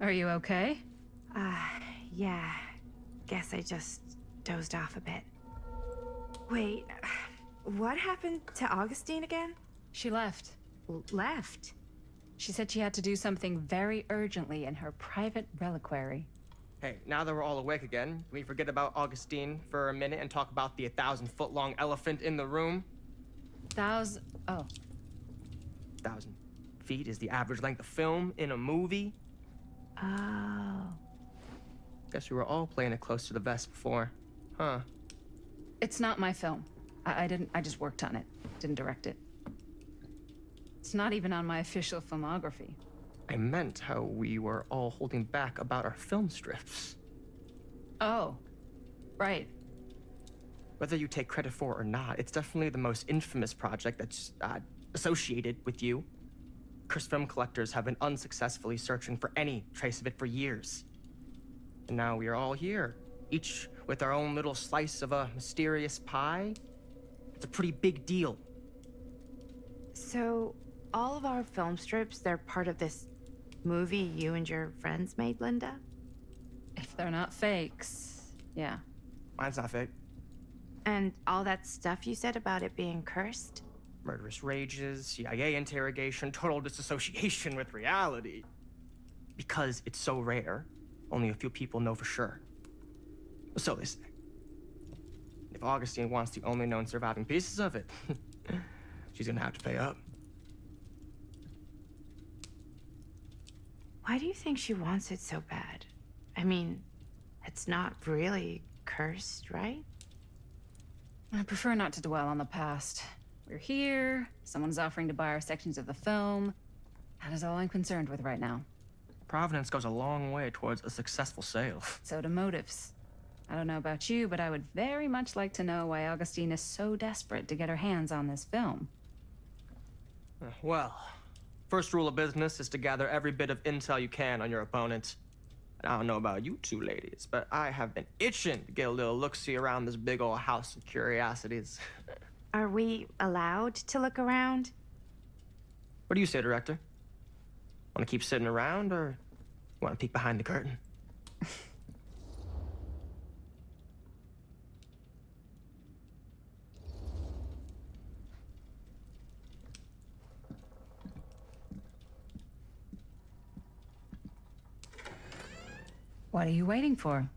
Are you okay? Yeah. Guess I just dozed off a bit. Wait, what happened to Augustine again? She left. Left? She said she had to do something very urgently in her private reliquary. Hey, now that we're all awake again, can we forget about Augustine for a minute and talk about the 1,000-foot-long elephant in the room? 1,000... Oh. 1,000 feet is the average length of film in a movie. Oh. Guess we were all playing it close to the vest before, huh? It's not my film. I just worked on it. Didn't direct it. It's not even on my official filmography. I meant how we were all holding back about our film strips. Oh, right. Whether you take credit for it or not, it's definitely the most infamous project that's associated with you. Cursed film collectors have been unsuccessfully searching for any trace of it for years. And now we are all here, each with our own little slice of a mysterious pie. It's a pretty big deal. So, all of our film strips, they're part of this movie you and your friends made, Linda? If they're not fakes, yeah. Mine's not fake. And all that stuff you said about it being cursed? Murderous rages, CIA interrogation, total disassociation with reality. Because it's so rare, only a few people know for sure. So they say. If Augustine wants the only known surviving pieces of it, she's gonna have to pay up. Why do you think she wants it so bad? I mean, it's not really cursed, right? I prefer not to dwell on the past. We're here, someone's offering to buy our sections of the film. That is all I'm concerned with right now. Providence goes a long way towards a successful sale. So do motives. I don't know about you, but I would very much like to know why Augustine is so desperate to get her hands on this film. Well, first rule of business is to gather every bit of intel you can on your opponent. And I don't know about you two ladies, but I have been itching to get a little look-see around this big old house of curiosities. Are we allowed to look around? What do you say, Director? Want to keep sitting around, or want to peek behind the curtain? What are you waiting for?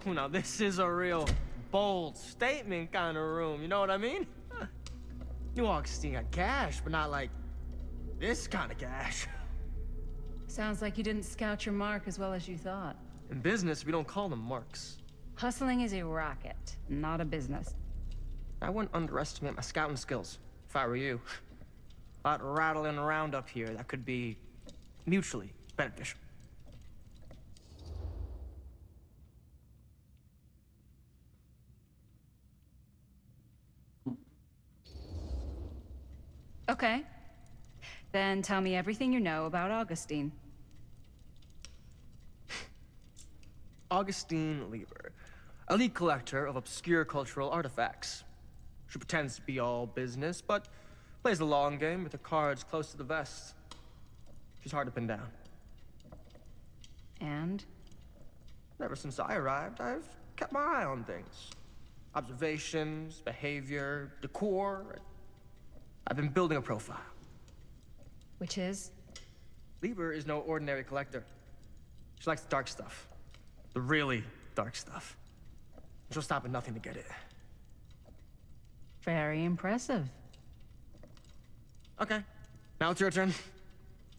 Now, this is a real bold statement kind of room, you know what I mean? New Augustine got cash, but not like this kind of cash. Sounds like you didn't scout your mark as well as you thought. In business, we don't call them marks. Hustling is a racket, not a business. I wouldn't underestimate my scouting skills, if I were you. A lot rattling around up here that could be mutually beneficial. Okay. Then tell me everything you know about Augustine. Augustine Lieber, elite collector of obscure cultural artifacts. She pretends to be all business, but plays the long game with her cards close to the vest. She's hard to pin down. And? Ever since I arrived, I've kept my eye on things. Observations, behavior, decor. I've been building a profile. Which is? Lieber is no ordinary collector. She likes the dark stuff. The really dark stuff. She'll stop at nothing to get it. Very impressive. Okay, now it's your turn.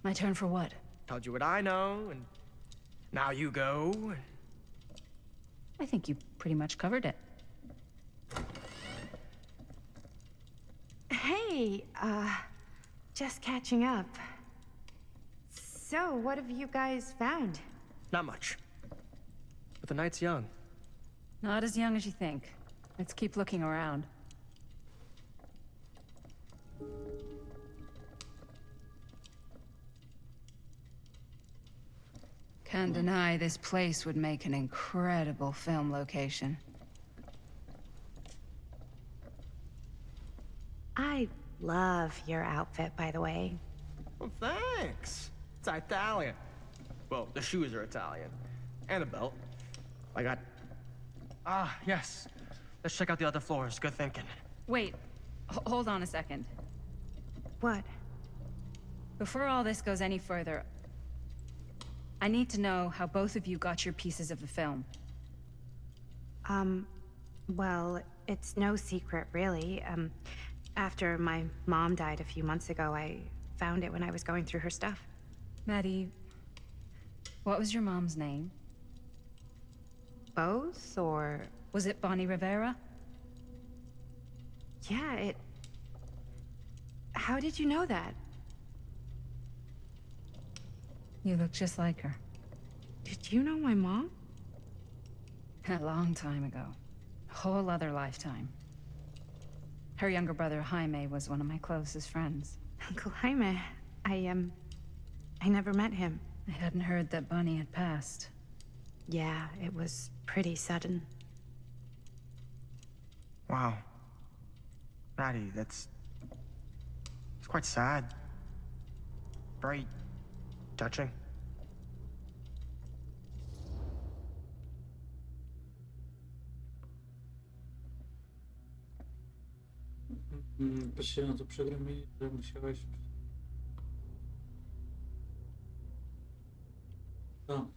My turn for what? Told you what I know, and now you go. I think you pretty much covered it. Hey, just catching up. So, what have you guys found? Not much. But the night's young. Not as young as you think. Let's keep looking around. Can't deny this place would make an incredible film location. I love your outfit, by the way. Well, thanks. It's Italian. Well, the shoes are Italian. And a belt. I got... Ah, yes. Let's check out the other floors. Good thinking. Wait, hold on a second. What? Before all this goes any further, I need to know how both of you got your pieces of the film. Well, it's no secret, really. After my mom died a few months ago, I found it when I was going through her stuff. Maddie, what was your mom's name? Both, or... Was it Bonnie Rivera? Yeah, it... How did you know that? You look just like her. Did you know my mom? A long time ago. A whole other lifetime. Her younger brother, Jaime, was one of my closest friends. Uncle Jaime, I never met him. I hadn't heard that Bonnie had passed. Yeah, it was pretty sudden. Wow. Maddie, it's quite sad. Very touching. Patrzcie na to, przykro mi, że musiałeś... No.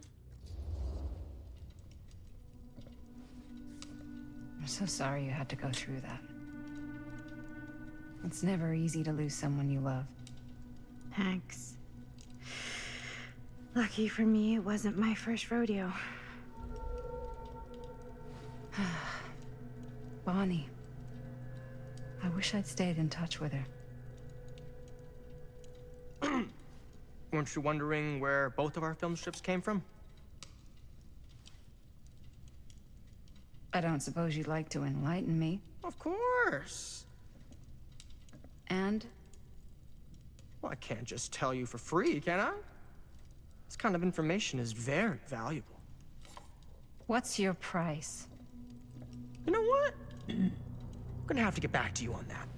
I'm so sorry you had to go through that. It's never easy to lose someone you love. Thanks. Lucky for me, it wasn't my first rodeo. Bonnie. I wish I'd stayed in touch with her. Weren't you wondering where both of our film strips came from? I don't suppose you'd like to enlighten me. Of course. And? Well, I can't just tell you for free, can I? This kind of information is very valuable. What's your price? You know what? I'm gonna have to get back to you on that.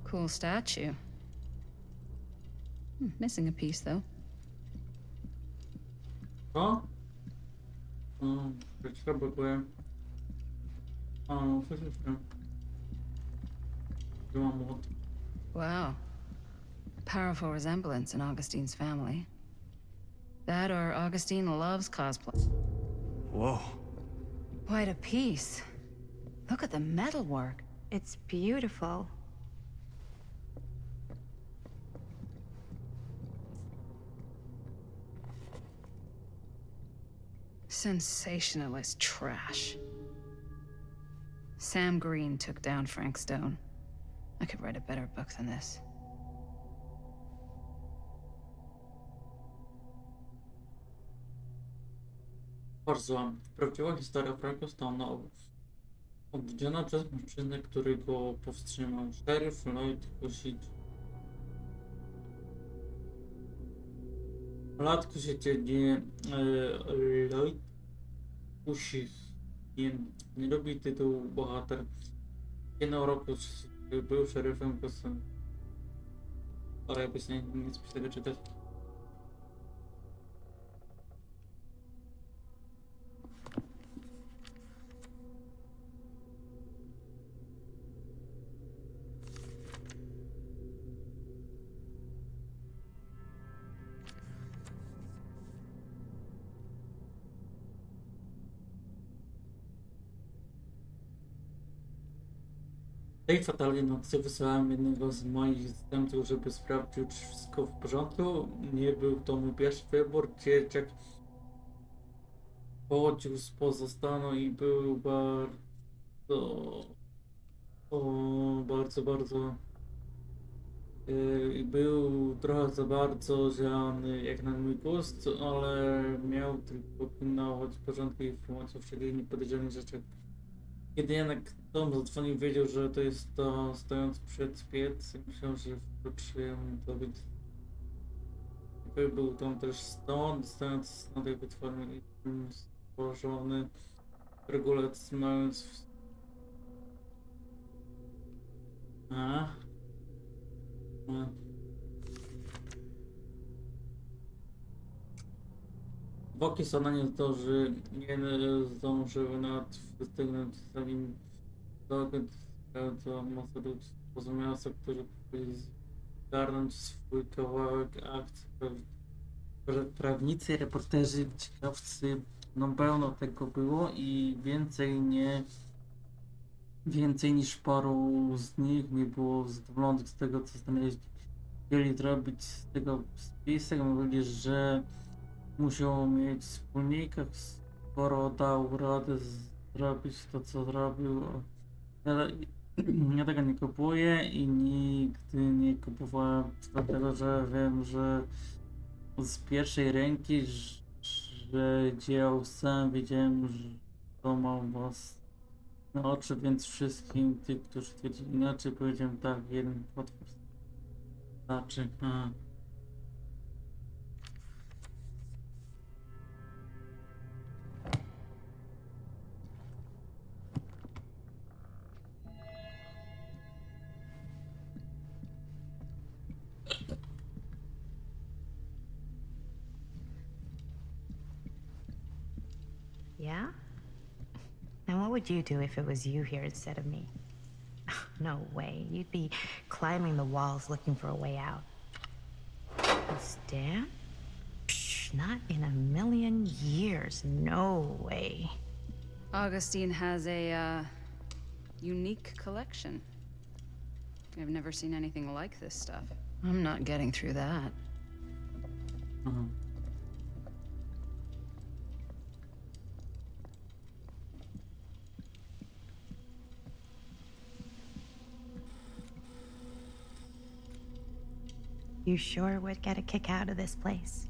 Cool statue. Missing a piece, though. Co? Przecież byłem. Faktycznie. Byłam młody. Wow. Powerful resemblance in Augustine's family. That or Augustine loves cosplay. Whoa. Quite a piece. Look at the metalwork. It's beautiful. Sensationalist trash. Sam Green took down Frank Stone. I could write a better book than this. Bardzo prawdziwa historia Franka Stone'a opowiedziana przez mężczyznę, który go powstrzymał. Sheriff Lloyd Hussey. Lat dziennie Lloyd Hussey nie lubi tytułu bohater. Jednego roku był szeryfem, bo są... Ale jakoś nie chcę tego czytać. Tej fatalnej nocy wysłałem jednego z moich zastępców, żeby sprawdził, czy wszystko w porządku. Nie był to mój pierwszy wybór. Dzieciak pochodził spoza stanu i był bardzo był trochę za bardzo zielony jak na mój gust, ale miał tylko pilnować porządku i informacji o wszelkich niepodejrzanych rzeczach. Kiedy jednak Tom zadzwonił, wiedział, że to jest to stojąc przed piec, myślał, że wkroczyłem do być. Był tam też stąd, stojąc na tej wytwornej stworzony regulacyjnując a Boki Sona nie zdążyły nawet wystygnąć, zanim do masy zrozumiała, którzy powinni zgarnąć swój kawałek akcji. Prawnicy, reporterzy, ciekawcy, no pełno tego było i więcej niż paru z nich nie było zadowolonych z tego, co znaleźli. Chcieli zrobić z tego spisek, mówili, że musiał mieć wspólnika, skoro dał radę zrobić to, co zrobił. Ja tego nie kupuję i nigdy nie kupowałem, dlatego że wiem, że z pierwszej ręki, że działał sam, wiedziałem, że to mam was na oczy, więc wszystkim tych, którzy twierdzili inaczej, powiedziałem tak, jeden potwór znaczy. Yeah? And what would you do if it was you here instead of me? No way. You'd be climbing the walls looking for a way out. Stan? Psh, not in a million years. No way. Augustine has a unique collection. I've never seen anything like this stuff. I'm not getting through that. You sure would get a kick out of this place.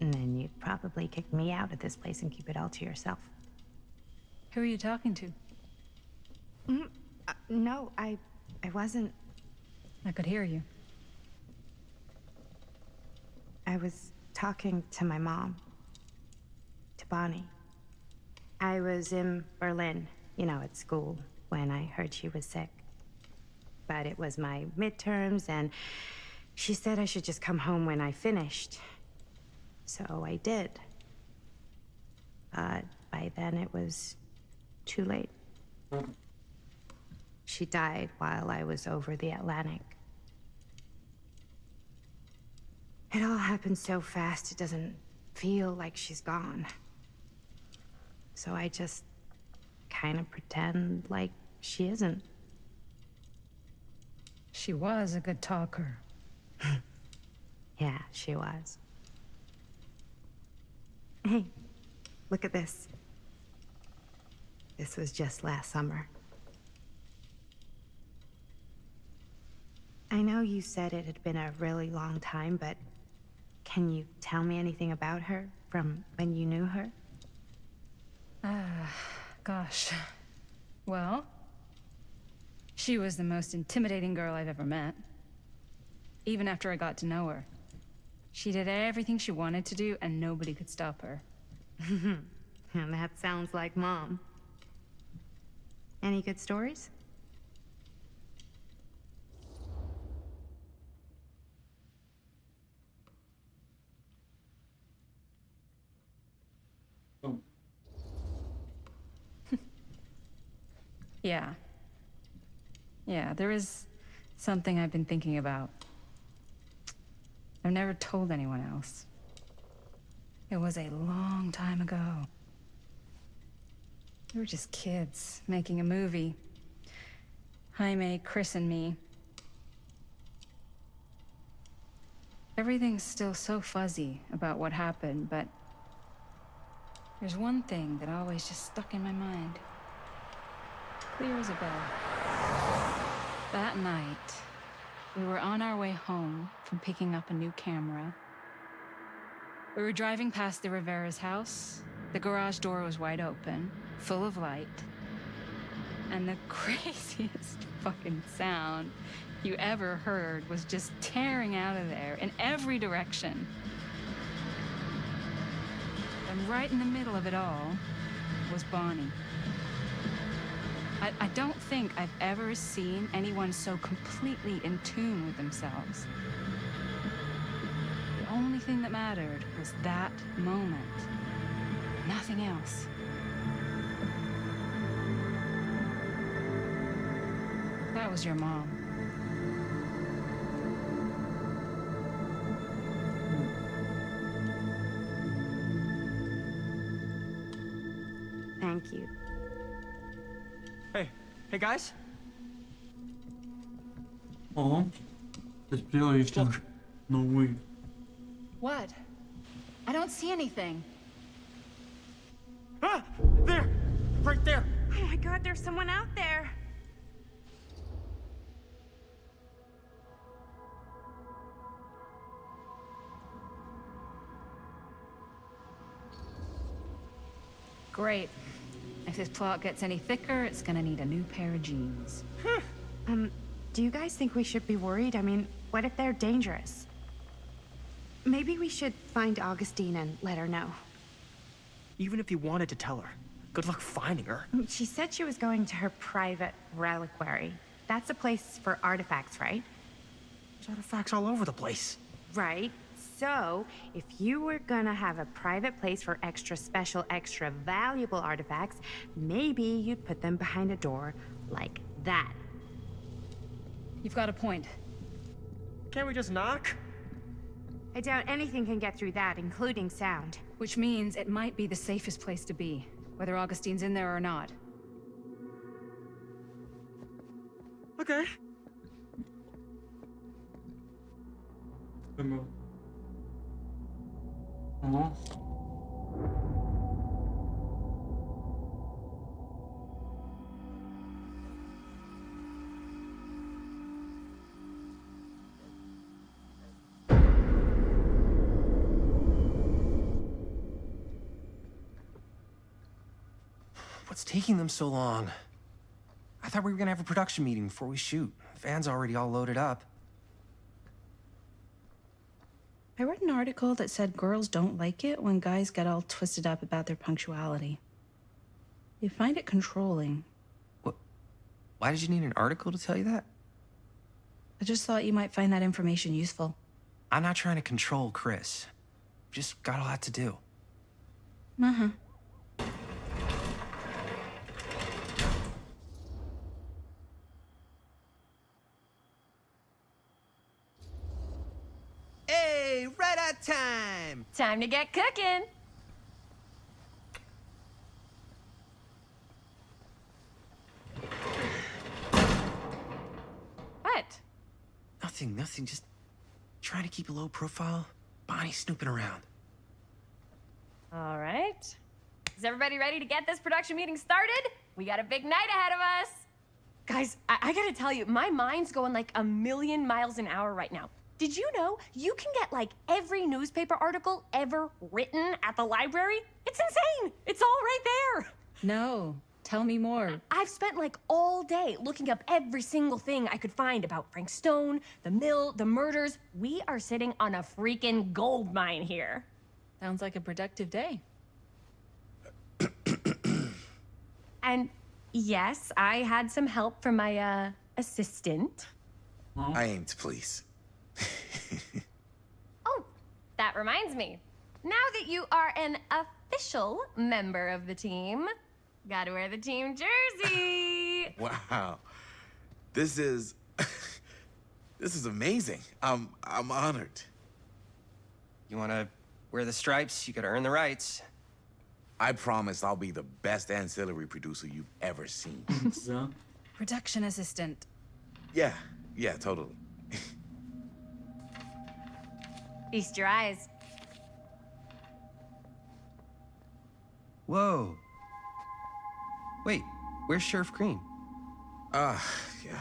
And then you'd probably kick me out of this place and keep it all to yourself. Who are you talking to? No, I wasn't. I could hear you. I was talking to my mom. To Bonnie. I was in Berlin, at school, when I heard she was sick. But it was my midterms, and she said I should just come home when I finished. So I did. But by then it was too late. She died while I was over the Atlantic. It all happened so fast, it doesn't feel like she's gone. So I just kind of pretend like she isn't. She was a good talker. Yeah, she was. Hey, look at this. This was just last summer. I know you said it had been a really long time, but can you tell me anything about her from when you knew her? Gosh. Well, she was the most intimidating girl I've ever met. Even after I got to know her. She did everything she wanted to do, and nobody could stop her. And that sounds like Mom. Any good stories? Yeah. Yeah, there is something I've been thinking about. I've never told anyone else. It was a long time ago. We were just kids making a movie. Jaime, Chris, and me. Everything's still so fuzzy about what happened, but there's one thing that always just stuck in my mind. Clear as a bell. That night, we were on our way home from picking up a new camera. We were driving past the Rivera's house. The garage door was wide open, full of light. And the craziest fucking sound you ever heard was just tearing out of there in every direction. And right in the middle of it all, was Bonnie. I don't think I've ever seen anyone so completely in tune with themselves. The only thing that mattered was that moment. Nothing else. That was your mom. Thank you. Hey guys? O, coś było jeszcze. No way. What? I don't see anything. Ah! There! Right there! Oh my god, there's someone out there. Great. If this plot gets any thicker, it's gonna need a new pair of jeans. Do you guys think we should be worried? I mean, what if they're dangerous? Maybe we should find Augustine and let her know. Even if you wanted to tell her, good luck finding her. She said she was going to her private reliquary. That's a place for artifacts, right? There's artifacts all over the place. Right. So, if you were gonna have a private place for extra special, extra valuable artifacts, maybe you'd put them behind a door like that. You've got a point. Can't we just knock? I doubt anything can get through that, including sound. Which means it might be the safest place to be, whether Augustine's in there or not. Okay. O. What's taking them so long? I thought we were gonna have a production meeting before we shoot. The van's already all loaded up. I read an article that said girls don't like it when guys get all twisted up about their punctuality. They find it controlling. What? Why did you need an article to tell you that? I just thought you might find that information useful. I'm not trying to control Chris. Just got a lot to do. Uh-huh. Hey, right on time! Time to get cooking. What? Nothing. Just trying to keep a low profile. Bonnie snooping around. All right. Is everybody ready to get this production meeting started? We got a big night ahead of us. Guys, I gotta tell you, my mind's going like a million miles an hour right now. Did you know you can get like every newspaper article ever written at the library? It's insane. It's all right there. No, tell me more. I've spent like all day looking up every single thing I could find about Frank Stone, the mill, the murders. We are sitting on a freaking gold mine here. Sounds like a productive day. And yes, I had some help from my assistant. I aim to please. Oh, that reminds me. Now that you are an official member of the team, gotta wear the team jersey. Wow. This is this is amazing. I'm honored. You wanna wear the stripes? You gotta earn the rights. I promise I'll be the best ancillary producer you've ever seen. So, Production assistant. Yeah, totally. Feast your eyes. Whoa. Wait, where's Sheriff Green? Yeah,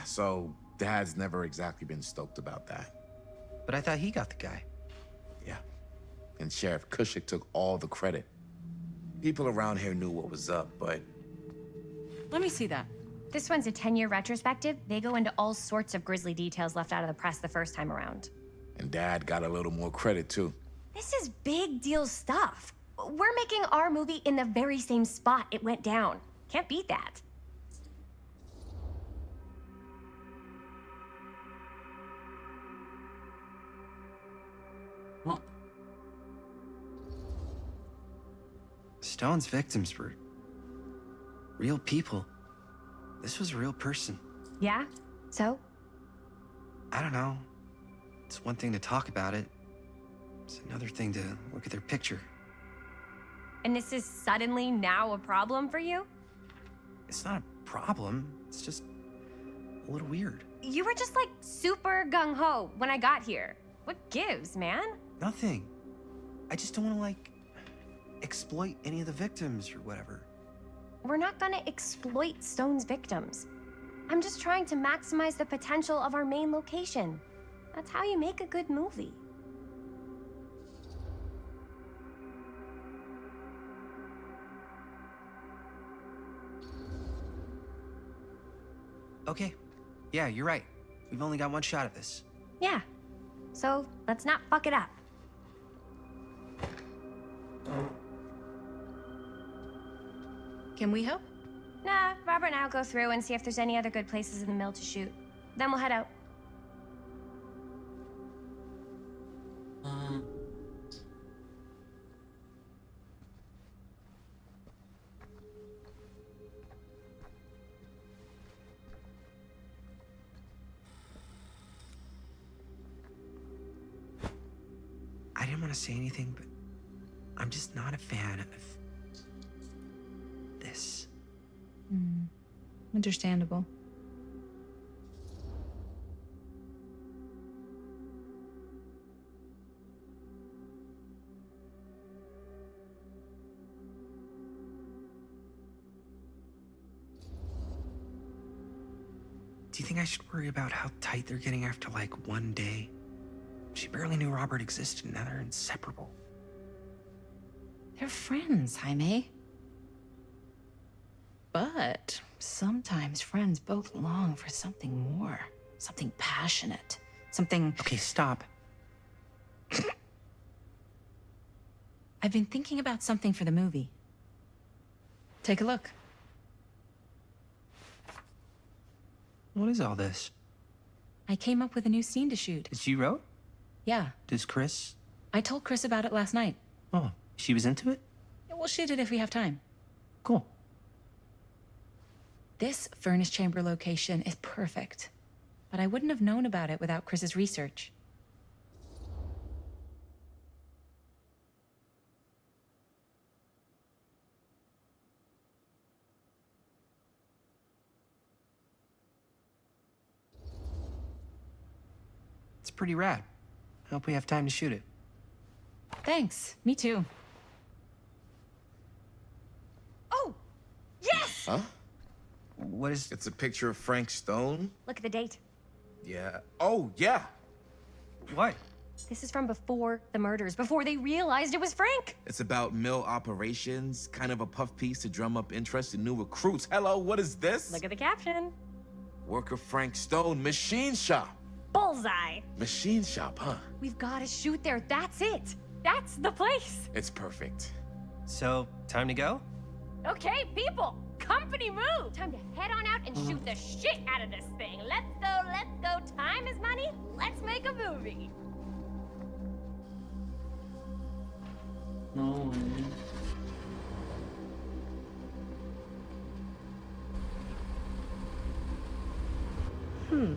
so Dad's never exactly been stoked about that. But I thought he got the guy. Yeah. And Sheriff Kushik took all the credit. People around here knew what was up, but Let me see that. This one's a 10-year retrospective. They go into all sorts of grisly details left out of the press the first time around. and Dad got a little more credit too. This is big deal stuff. We're making our movie in the very same spot it went down. Can't beat that. What? Stone's victims were real people. This was a real person. Yeah? So? I don't know. It's one thing to talk about it. It's another thing to look at their picture. And this is suddenly now a problem for you? It's not a problem. It's just a little weird. You were just like super gung-ho when I got here. What gives, man? Nothing. I just don't want to, like, exploit any of the victims or whatever. We're not gonna exploit Stone's victims. I'm just trying to maximize the potential of our main location. That's how you make a good movie. Okay. Yeah, you're right. We've only got one shot at this. Yeah. So let's not fuck it up. Can we help? Nah, Robert and I'll go through and see if there's any other good places in the mill to shoot. Then we'll head out. I didn't want to say anything, but I'm just not a fan of this. Understandable. Do you think I should worry about how tight they're getting after, like, one day? She barely knew Robert existed, and now they're inseparable. They're friends, Jaime. But sometimes friends both long for something more. Something passionate. Something... Okay, stop. I've been thinking about something for the movie. Take a look. What is all this? I came up with a new scene to shoot. That you wrote? Yeah. Does Chris? I told Chris about it last night. Oh, she was into it? Yeah, we'll shoot it if we have time. Cool. This furnace chamber location is perfect. But I wouldn't have known about it without Chris's research. It's pretty rad. I hope we have time to shoot it. Thanks. Me too. Oh! Yes! Huh? What is... It's a picture of Frank Stone? Look at the date. Yeah. Oh, yeah. What? This is from before the murders, before they realized it was Frank. It's about mill operations, kind of a puff piece to drum up interest in new recruits. Hello, what is this? Look at the caption. Worker Frank Stone, machine shop. Bullseye. Machine shop, huh? We've got to shoot there. That's it. That's the place. It's perfect. So, time to go? Okay, people. Company move. Time to head on out and shoot the shit out of this thing. Let's go, let's go. Time is money. Let's make a movie. No way.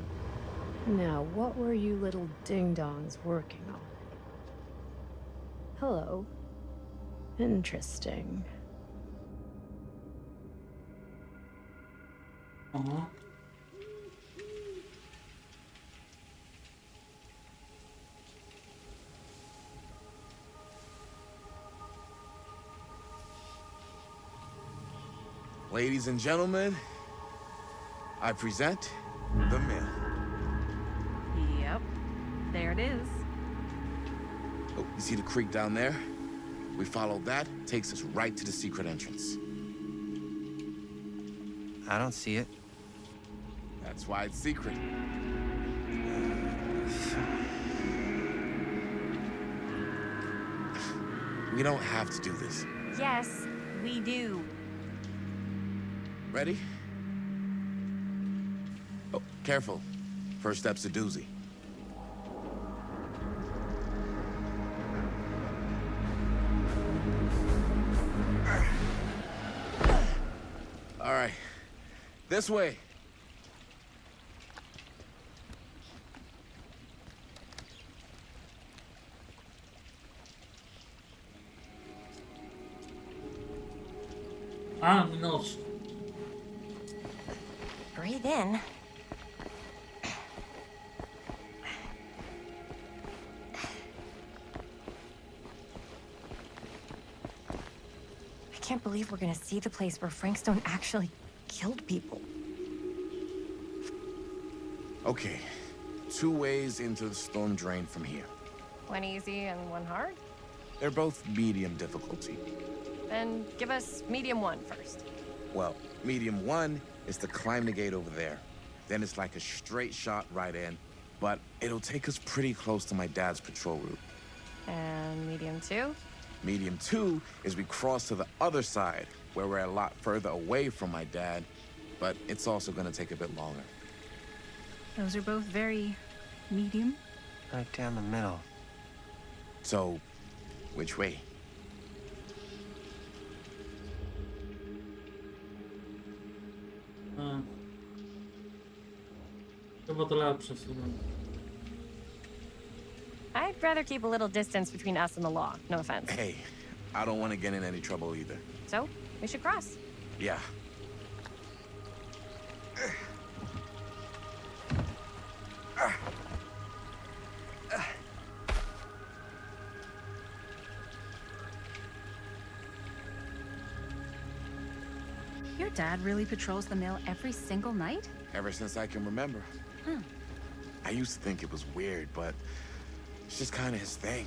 Now, what were you little ding-dongs working on? Hello. Interesting. Uh-huh. Ladies and gentlemen, I present The Mill. Yep. There it is. Oh, you see the creek down there? We follow that, takes us right to the secret entrance. I don't see it. That's why it's secret. we don't have to do this. Yes, we do. Ready? Oh, careful. First step's a doozy. All right. This way. A, minąć. Breathe in. I can't believe we're gonna see the place where Frank Stone actually killed people. Okay. 2 ways into the storm drain from here. One easy and one hard? They're both medium difficulty. Then give us medium one first. Well, medium 1 is to climb the gate over there. Then it's like a straight shot right in, but it'll take us pretty close to my dad's patrol route. And medium two? Medium 2 is we cross to the other side, where we're a lot further away from my dad, but it's also gonna take a bit longer. Those are both very medium. Right down the middle. So, which way? Chyba to lepsze w sumie. I'd rather keep a little distance between us and the law. No offense. Hey, I don't want to get in any trouble either. So, we should cross. Yeah. Your dad really patrols the mill every single night? Ever since I can remember. Huh. I used to think it was weird, but it's just kind of his thing.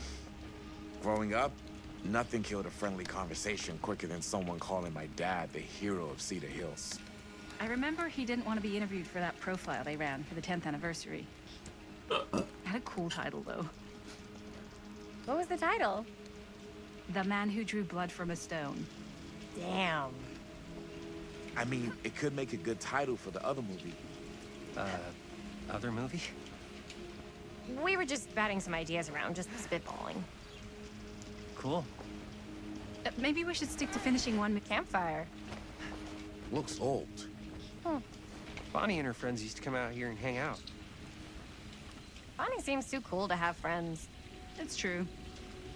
Growing up, nothing killed a friendly conversation quicker than someone calling my dad the hero of Cedar Hills. I remember he didn't want to be interviewed for that profile they ran for the 10th anniversary. Had a cool title, though. What was the title? The Man Who Drew Blood from a Stone. Damn. I mean, it could make a good title for the other movie. Other movie? We were just batting some ideas around, just spitballing. Cool. Maybe we should stick to finishing one campfire. Looks old. Bonnie and her friends used to come out here and hang out. Bonnie seems too cool to have friends. It's true.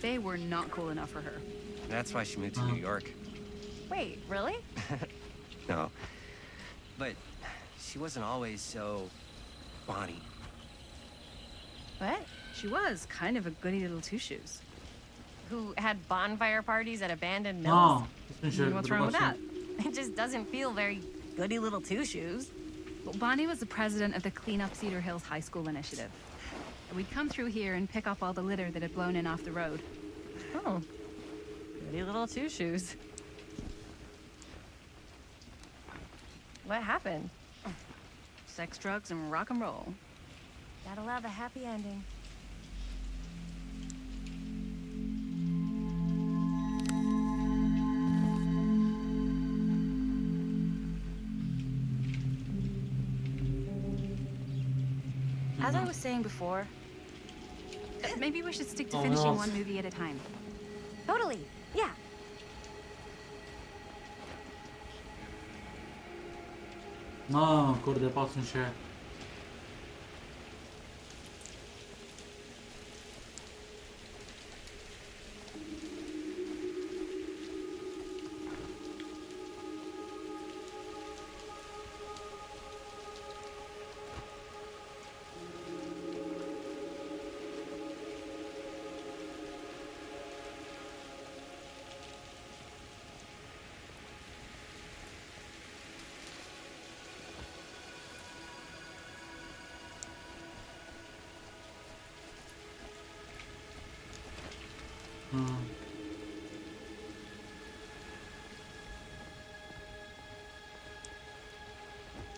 They were not cool enough for her. That's why she moved to New York. Wait, really? No. But she wasn't always so Bonnie. What? She was kind of a goody little two-shoes. Who had bonfire parties at abandoned mills? No, What's wrong with that? It just doesn't feel very goody little two-shoes. Well, Bonnie was the president of the Clean Up Cedar Hills High School initiative. We'd come through here and pick up all the litter that had blown in off the road. Oh, goody little two-shoes. What happened? Sex, drugs, and rock and roll. Gotta love a happy ending. As I was saying before, maybe we should stick to Oh, finishing no. one movie at a time. Totally. Yeah. No, kurde, posuń się.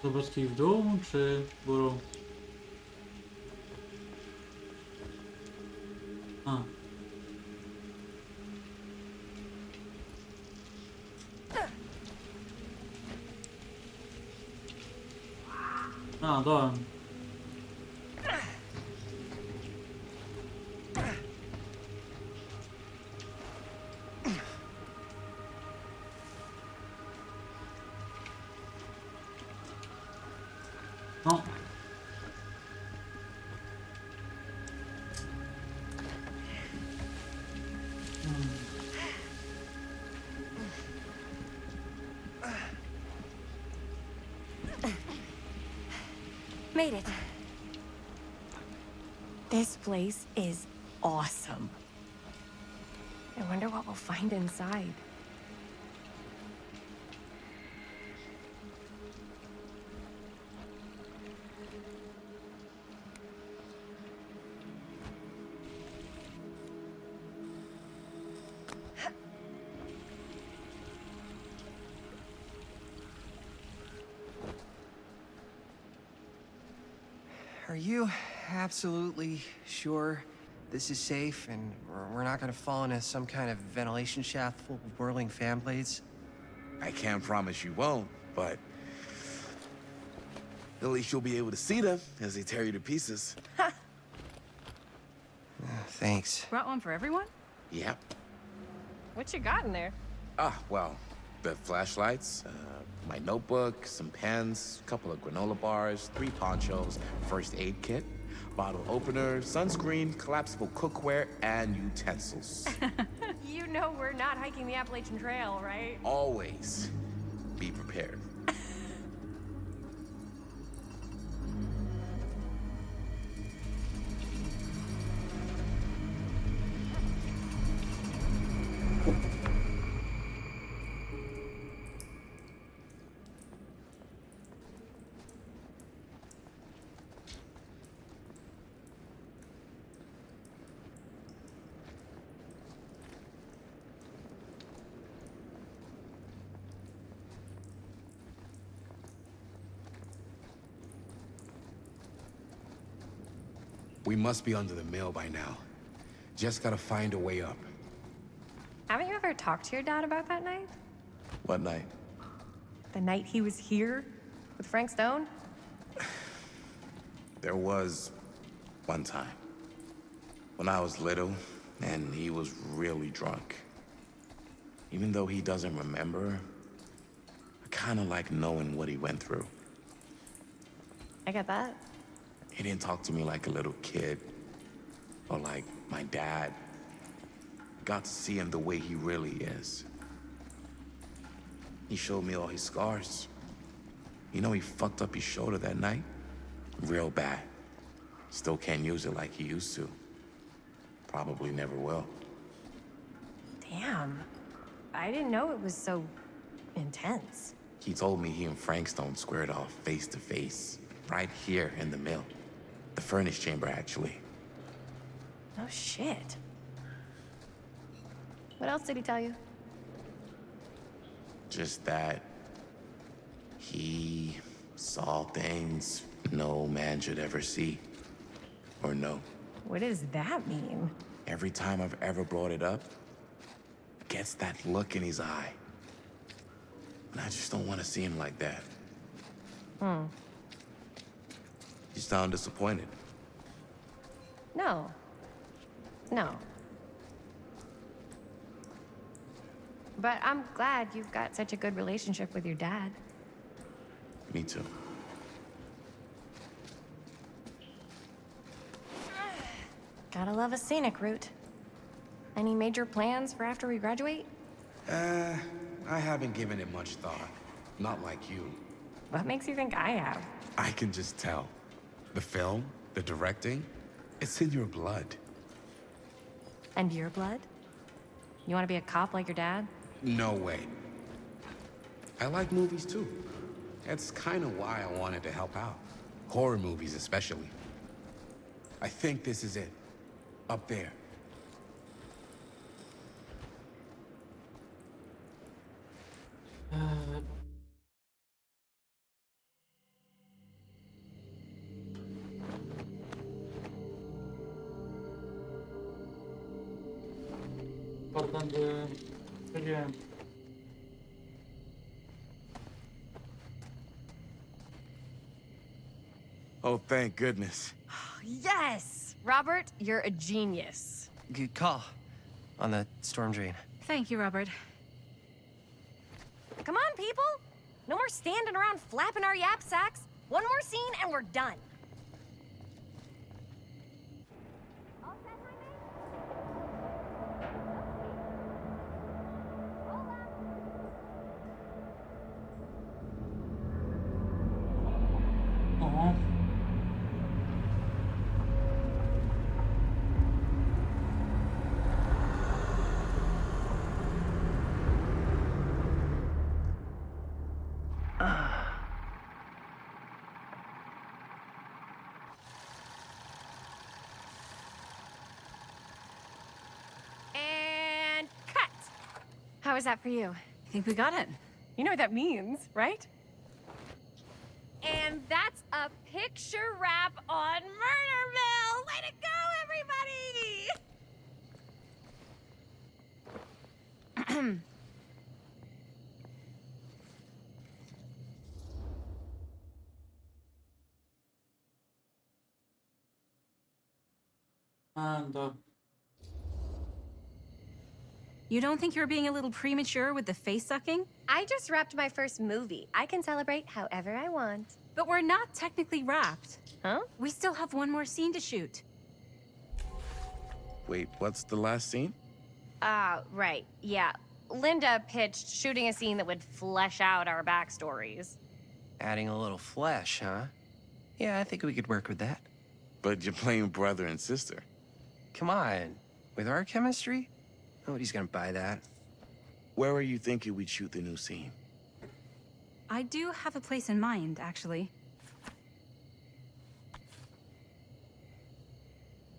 Zobaczcie w dół czy górą? A. A, dałem. No. Made it. This place is awesome. I wonder what we'll find inside. Are you absolutely sure this is safe and we're not gonna fall into some kind of ventilation shaft full of whirling fan blades? I can't promise you won't, but at least you'll be able to see them as they tear you to pieces. Thanks. Brought one for everyone? Yep. What you got in there? Well, the flashlights, my notebook, some pens, a couple of granola bars, 3 ponchos, first aid kit, bottle opener, sunscreen, collapsible cookware, and utensils. You know we're not hiking the Appalachian Trail, right? Always be prepared. We must be under the mill by now. Just gotta find a way up. Haven't you ever talked to your dad about that night? What night? The night he was here with Frank Stone? There was one time when I was little and he was really drunk. Even though he doesn't remember, I kinda like knowing what he went through. I get that. He didn't talk to me like a little kid or like my dad. Got to see him the way he really is. He showed me all his scars. You know, he fucked up his shoulder that night? Real bad. Still can't use it like he used to. Probably never will. Damn. I didn't know it was so intense. He told me he and Frank Stone squared off face to face, right here in the mill. The furnace chamber, actually. Oh, shit. What else did he tell you? Just that he saw things no man should ever see or know. What does that mean? Every time I've ever brought it up, gets that look in his eye. And I just don't want to see him like that. You sound disappointed. No. No. But I'm glad you've got such a good relationship with your dad. Me too. Gotta love a scenic route. Any major plans for after we graduate? I haven't given it much thought. Not like you. What makes you think I have? I can just tell. The film, the directing, it's in your blood. And your blood? You want to be a cop like your dad? No way. I like movies too. That's kind of why I wanted to help out. Horror movies especially. I think this is it. Up there. Importante. Powiedziałem. Oh, thank goodness. Yes! Robert, you're a genius. Good call on the storm drain. Thank you, Robert. Come on, people! No more standing around flapping our yap sacks. One more scene and we're done. Aw. And cut! How was that for you? I think we got it. You know what that means, right? And that's a picture wrap on Murder Mill! Way to go, everybody! And You don't think you're being a little premature with the face sucking? I just wrapped my first movie. I can celebrate however I want. But we're not technically wrapped. Huh? We still have one more scene to shoot. Wait, what's the last scene? Right. Yeah. Linda pitched shooting a scene that would flesh out our backstories. Adding a little flesh, huh? Yeah, I think we could work with that. But you're playing brother and sister. Come on. With our chemistry? Nobody's gonna buy that. Where are you thinking we'd shoot the new scene? I do have a place in mind, actually.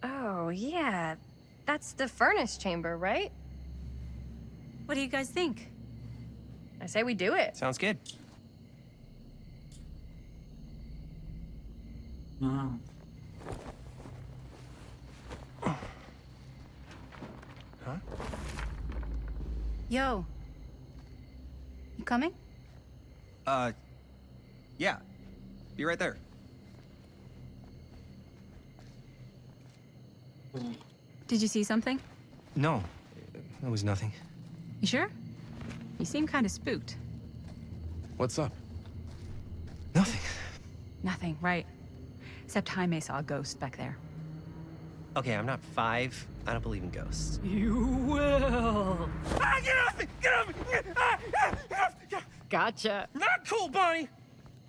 Oh, yeah. That's the furnace chamber, right? What do you guys think? I say we do it. Sounds good. no. Huh? Yo. You coming? Yeah. Be right there. Did you see something? No, it was nothing. You sure? You seem kind of spooked. What's up? Nothing. Nothing, right. Except Jaime saw a ghost back there. Okay, I'm not 5. I don't believe in ghosts. You will. Ah, get off me! Get off me! Ah, ah, ah. Gotcha. Not cool, Bonnie!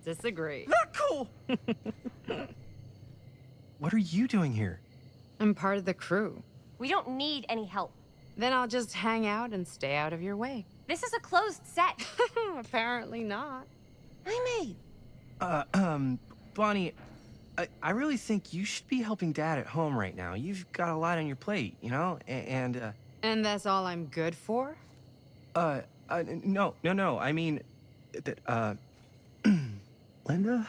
Disagree. Not cool! What are you doing here? I'm part of the crew. We don't need any help. Then I'll just hang out and stay out of your way. This is a closed set. Apparently not. Jaime! Bonnie, I really think you should be helping Dad at home right now. You've got a lot on your plate, you know? And that's all I'm good for? no. I mean, that, Linda?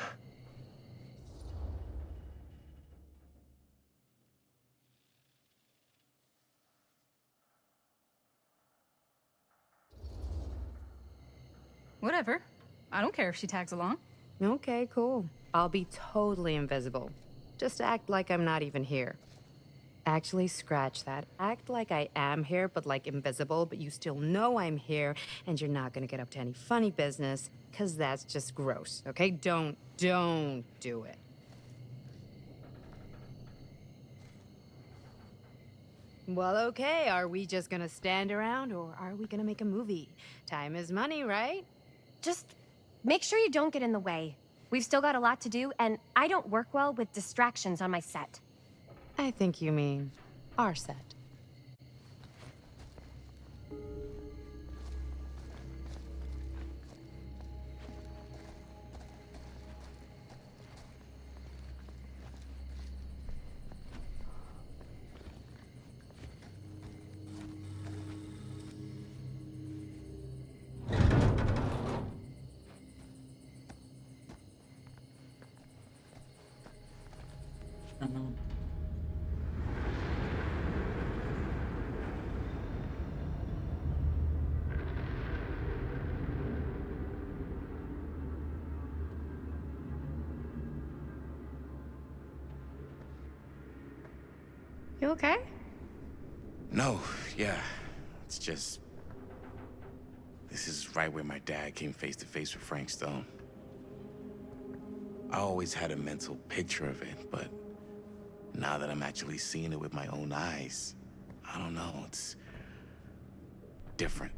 Whatever. I don't care if she tags along. Okay, cool. I'll be totally invisible. Just act like I'm not even here. Actually, scratch that. Act like I am here, but like invisible, but you still know I'm here, and you're not gonna get up to any funny business, because that's just gross, okay? Don't do it. Well, okay, are we just gonna stand around, or are we gonna make a movie? Time is money, right? Just make sure you don't get in the way. We've still got a lot to do, and I don't work well with distractions on my set. I think you mean our set. You okay? No, yeah. It's just... This is right where my dad came face to face with Frank Stone. I always had a mental picture of it, but now that I'm actually seeing it with my own eyes, I don't know, it's different.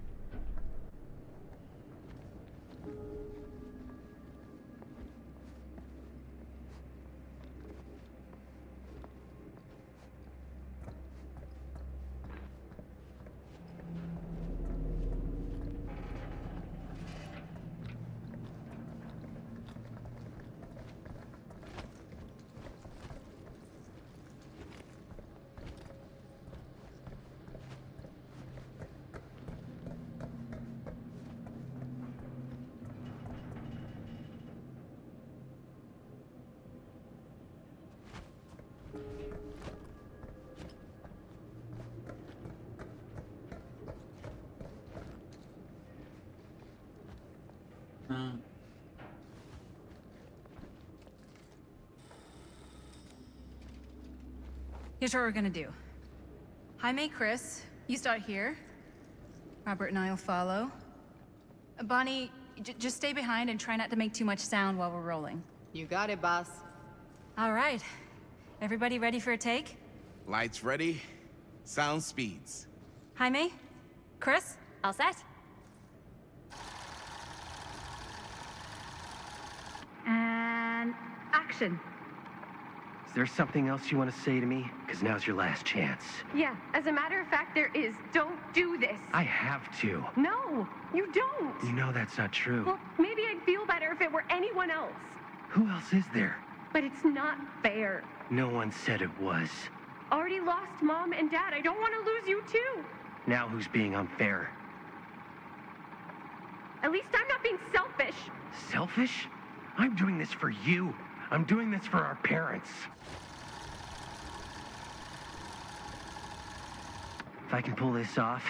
Here's what we're gonna do. Jaime, Chris, you start here. Robert and I'll follow. Bonnie, just stay behind and try not to make too much sound while we're rolling. You got it, boss. All right. Everybody ready for a take? Lights ready, sound speeds. Jaime? Chris? All set? And action. Is there something else you want to say to me? Because now's your last chance. Yeah, as a matter of fact, there is. Don't do this. I have to. No, you don't. You know that's not true. Well, maybe I'd feel better if it were anyone else. Who else is there? But it's not fair. No one said it was. Already lost Mom and Dad. I don't want to lose you too. Now who's being unfair? At least I'm not being selfish. Selfish? I'm doing this for you. I'm doing this for our parents. If I can pull this off,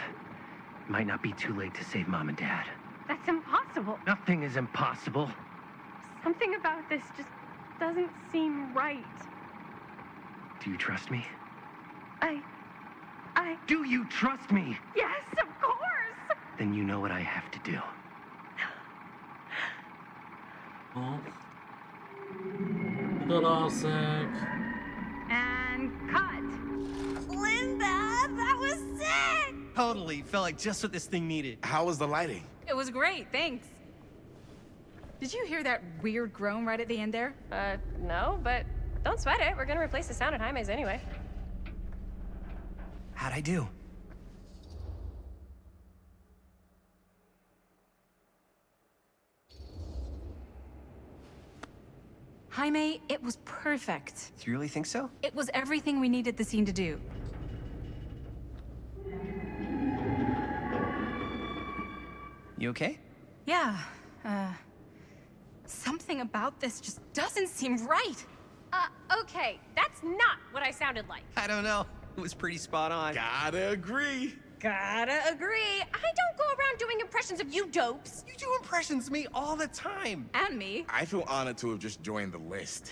it might not be too late to save Mom and Dad. That's impossible. Nothing is impossible. Something about this just doesn't seem right. Do you trust me? I... Do you trust me? Yes, of course! Then you know what I have to do. Oh. Dorosek. And cut. Linda, that was sick! Totally. Felt like just what this thing needed. How was the lighting? It was great, thanks. Did you hear that weird groan right at the end there? No, but don't sweat it. We're gonna replace the sound at Jaime's anyway. How'd I do? Jaime, it was perfect. Do you really think so? It was everything we needed the scene to do. You okay? Yeah, something about this just doesn't seem right. Okay, that's not what I sounded like. I don't know. It was pretty spot on. Gotta agree. Gotta agree. I don't go around doing impressions of you dopes. You do impressions of me all the time. And me. I feel honored to have just joined the list.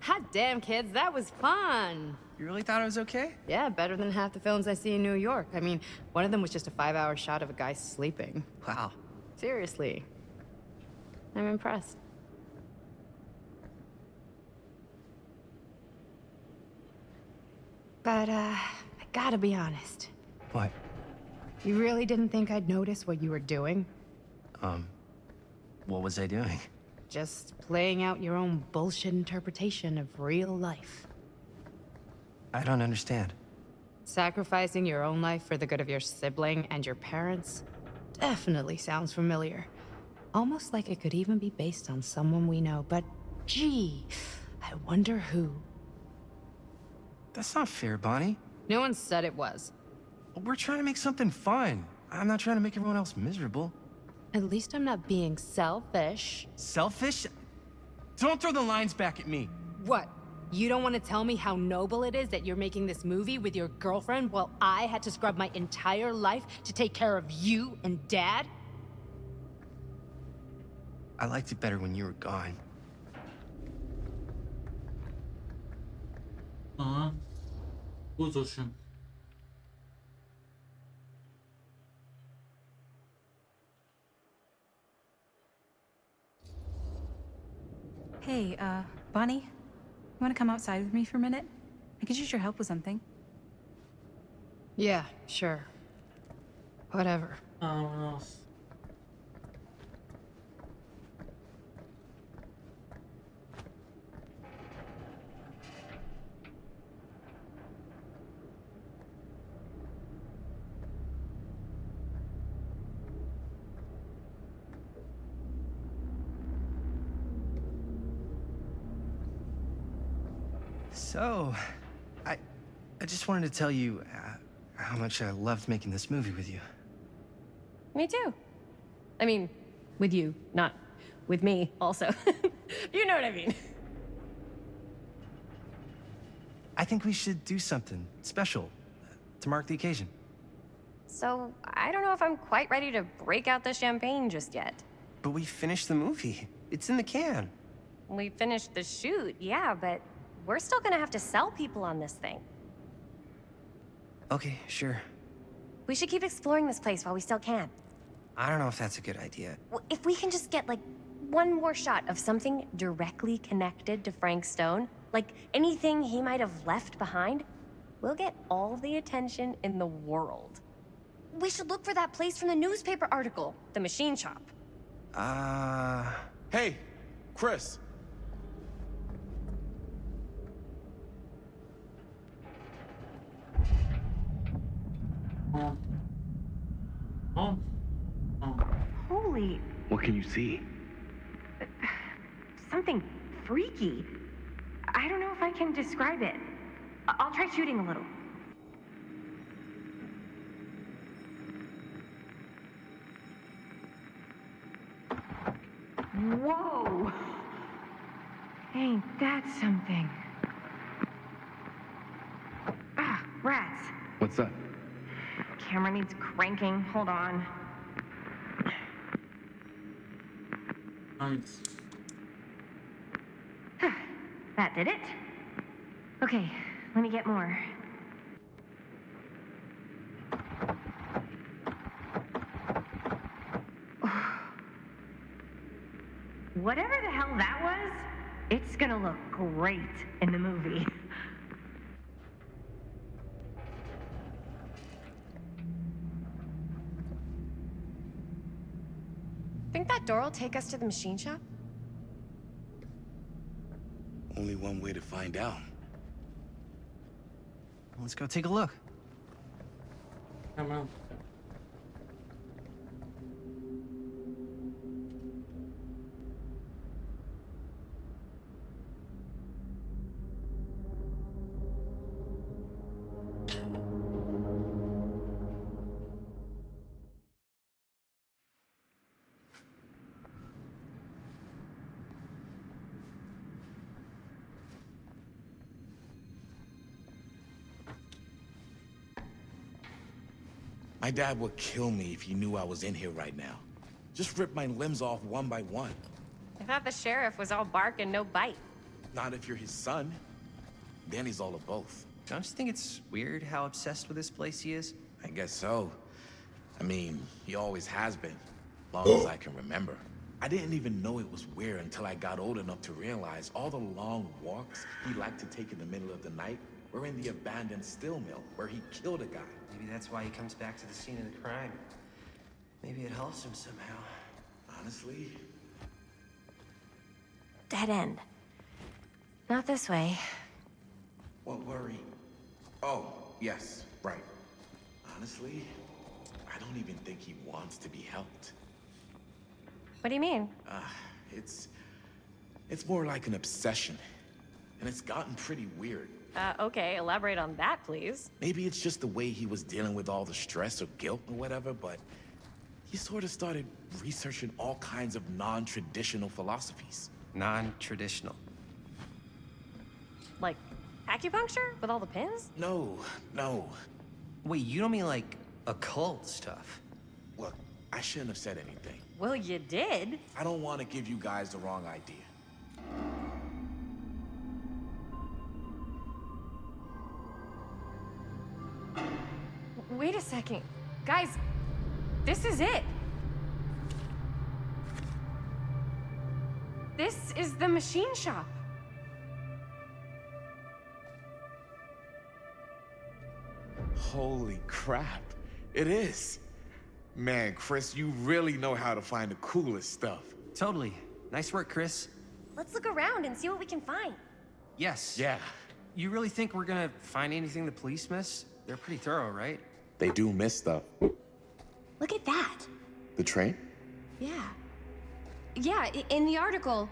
Hot damn, kids, that was fun. You really thought I was okay? Yeah, better than half the films I see in New York. I mean, one of them was just a 5-hour shot of a guy sleeping. Wow. Seriously. I'm impressed. But, I gotta be honest. What? You really didn't think I'd notice what you were doing? What was I doing? Just playing out your own bullshit interpretation of real life. I don't understand. Sacrificing your own life for the good of your sibling and your parents definitely sounds familiar. Almost like it could even be based on someone we know, but gee, I wonder who. That's not fair, Bonnie. No one said it was. We're trying to make something fun. I'm not trying to make everyone else miserable. At least I'm not being selfish. Selfish? Don't throw the lines back at me. What? You don't want to tell me how noble it is that you're making this movie with your girlfriend while I had to scrub my entire life to take care of you and Dad? I liked it better when you were gone. Uzo się. Hey, Bonnie, you want to come outside with me for a minute? I could use your help with something. Yeah, sure. Whatever. Vámonos. So, I just wanted to tell you how much I loved making this movie with you. Me too. I mean, with you, not with me, also. You know what I mean. I think we should do something special to mark the occasion. So, I don't know if I'm quite ready to break out the champagne just yet. But we finished the movie. It's in the can. We finished the shoot, yeah, but we're still gonna have to sell people on this thing. Okay, sure. We should keep exploring this place while we still can. I don't know if that's a good idea. If we can just get, like, one more shot of something directly connected to Frank Stone, like anything he might have left behind, we'll get all the attention in the world. We should look for that place from the newspaper article, the machine shop. Hey, Chris. Holy, What can you see? something freaky. I don't know if I can describe it. I'll try shooting a little. Whoa! Ain't that something? Ah, rats. What's that? Camera needs cranking. Hold on. Nice. That did it. Okay, let me get more. Whatever the hell that was, it's gonna look great in the movie. Think that door will take us to the machine shop? Only one way to find out. Let's go take a look. Come on. My dad would kill me if he knew I was in here right now. Just rip my limbs off one by one. I thought the sheriff was all bark and no bite. Not if you're his son. Danny's all of both. Don't you think it's weird how obsessed with this place he is? I guess so. I mean, he always has been, long as I can remember. I didn't even know it was weird until I got old enough to realize all the long walks he liked to take in the middle of the night were in the abandoned steel mill where he killed a guy. Maybe that's why he comes back to the scene of the crime. Maybe it helps him somehow. Honestly, Dead end. Not this way. what worry? Oh, yes, right. Honestly, I don't even think he wants to be helped. What do you mean? It's more like an obsession. And it's gotten pretty weird. Okay, elaborate on that, please. Maybe it's just the way he was dealing with all the stress or guilt or whatever, but he sort of started researching all kinds of non-traditional philosophies. Non-traditional. Like acupuncture with all the pins? No. Wait, you don't mean like occult stuff? Look, I shouldn't have said anything. Well, you did. I don't want to give you guys the wrong idea. Wait a second. Guys, this is it. This is the machine shop. Holy crap. It is. Man, Chris, you really know how to find the coolest stuff. Totally. Nice work, Chris. Let's look around and see what we can find. Yes. Yeah. You really think we're gonna find anything the police miss? They're pretty thorough, right? They do miss stuff. Look at that. The train? Yeah. Yeah, in the article,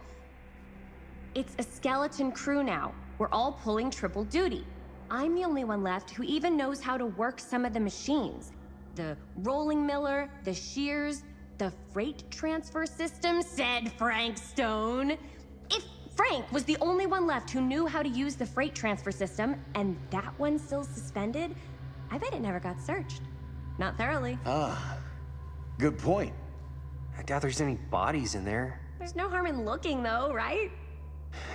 it's a skeleton crew now. We're all pulling triple duty. I'm the only one left who even knows how to work some of the machines. The rolling miller, the shears, the freight transfer system, said Frank Stone. If Frank was the only one left who knew how to use the freight transfer system, and that one's still suspended, I bet it never got searched. Not thoroughly. Ah, good point. I doubt there's any bodies in there. There's no harm in looking, though, right?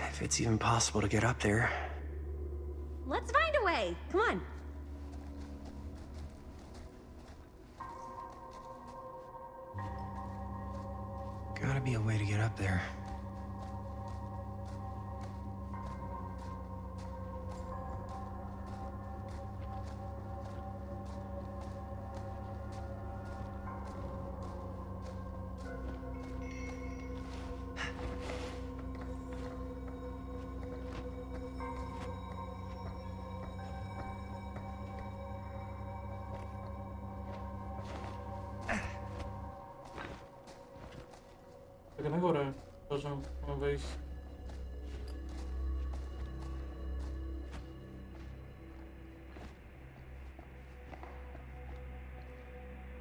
If it's even possible to get up there. Let's find a way. Come on. Gotta be a way to get up there. Tak na górę. Proszę, mam wyjść.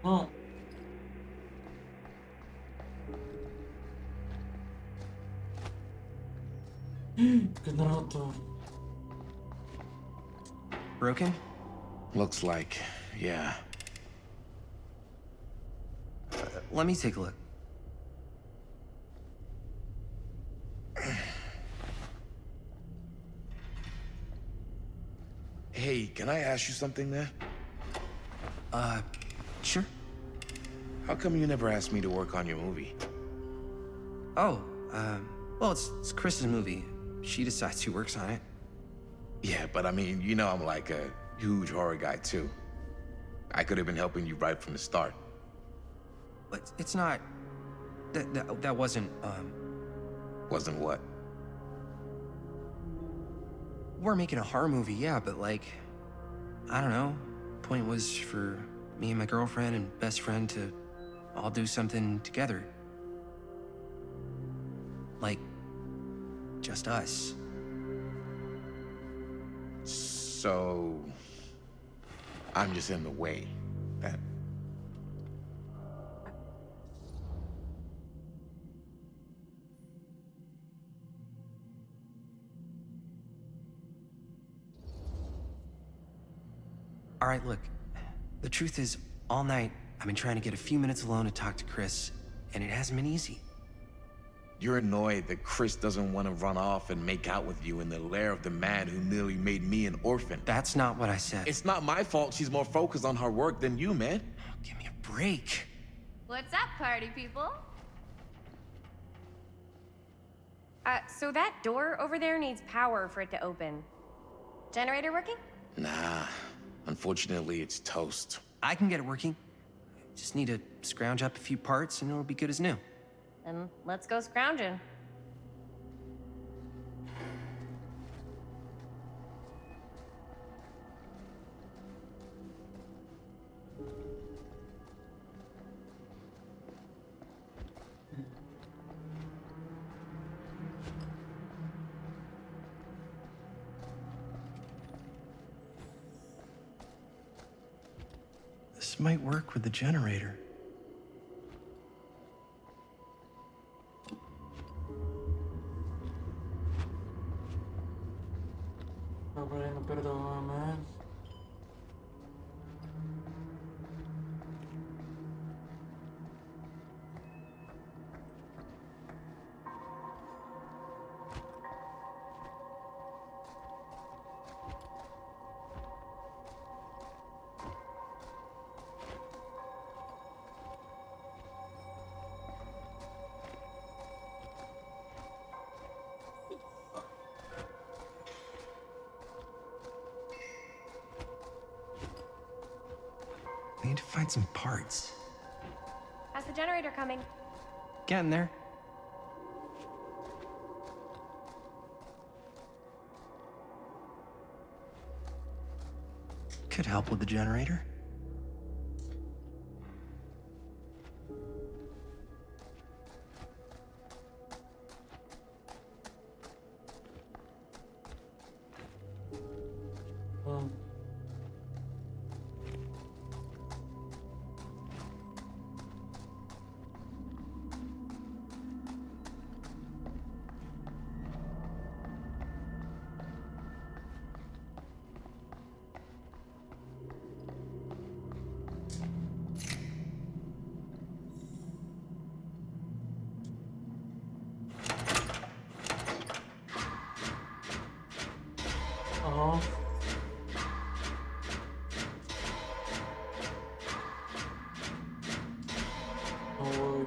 No. Generator. Broken? Looks like, yeah. Let me take a look. Hey, can I ask you something, man? Sure. How come you never asked me to work on your movie? Oh, well, it's Chris's movie. She decides who works on it. Yeah, but I mean, you know I'm like a huge horror guy, too. I could have been helping you right from the start. But it's not... That wasn't, Wasn't what? We're making a horror movie, yeah, but like... I don't know. Point was for me and my girlfriend and best friend to all do something together. Like... just us. So... I'm just in the way, then. All right, look. The truth is, all night, I've been trying to get a few minutes alone to talk to Chris, and it hasn't been easy. You're annoyed that Chris doesn't want to run off and make out with you in the lair of the man who nearly made me an orphan. That's not what I said. It's not my fault she's more focused on her work than you, man. Oh, give me a break. What's up, party people? So that door over there needs power for it to open. Generator working? Nah. Unfortunately, it's toast. I can get it working. Just need to scrounge up a few parts and it'll be good as new. Then let's go scrounging. This might work with the generator. Dobra, napierdolamy. need to find some parts. How's the generator coming? Getting there. Could help with the generator. Oh. Oh.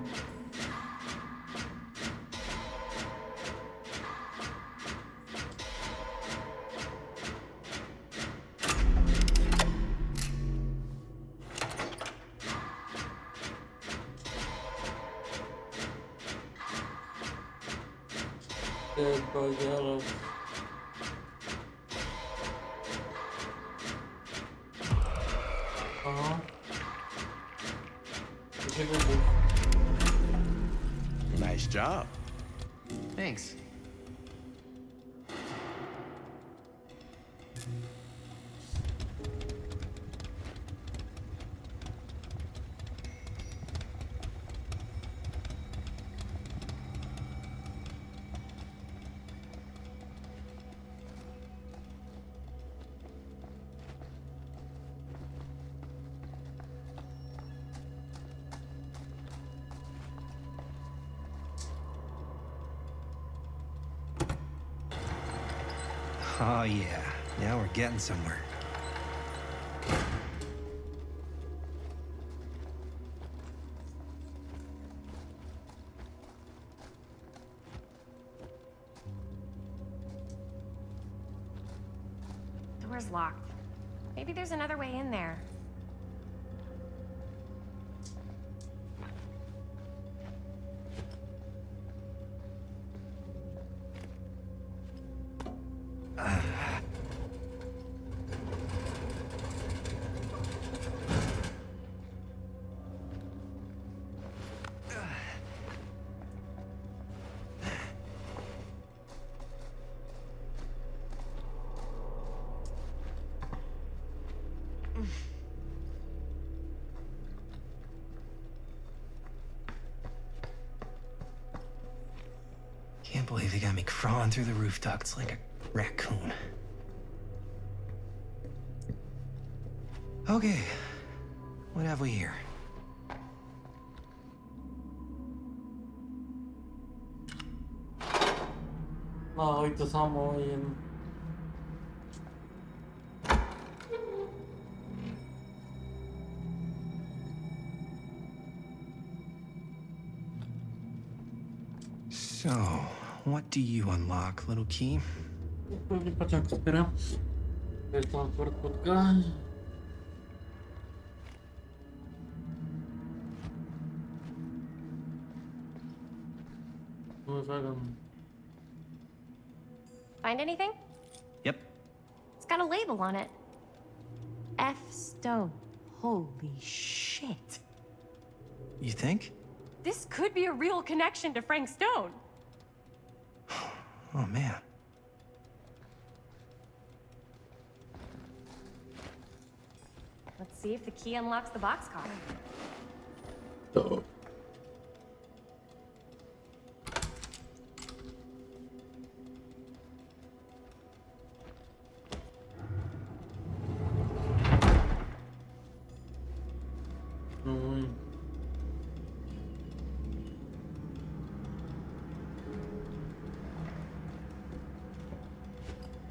Dead by yellow. Nice job. Thanks. Oh yeah, now we're getting somewhere. Door's locked. Maybe there's another way in there. Can't believe they got me crawling through the roof ducts like a raccoon. Okay, what have we here? No, i to samo im. So, what do you unlock, little key? Pewnie pociąg otwiera. Jest tam furtka. Find anything? Yep. It's got a label on it. F. Stone. Holy shit. You think? This could be a real connection to Frank Stone. Oh man. Let's see if the key unlocks the boxcar. To.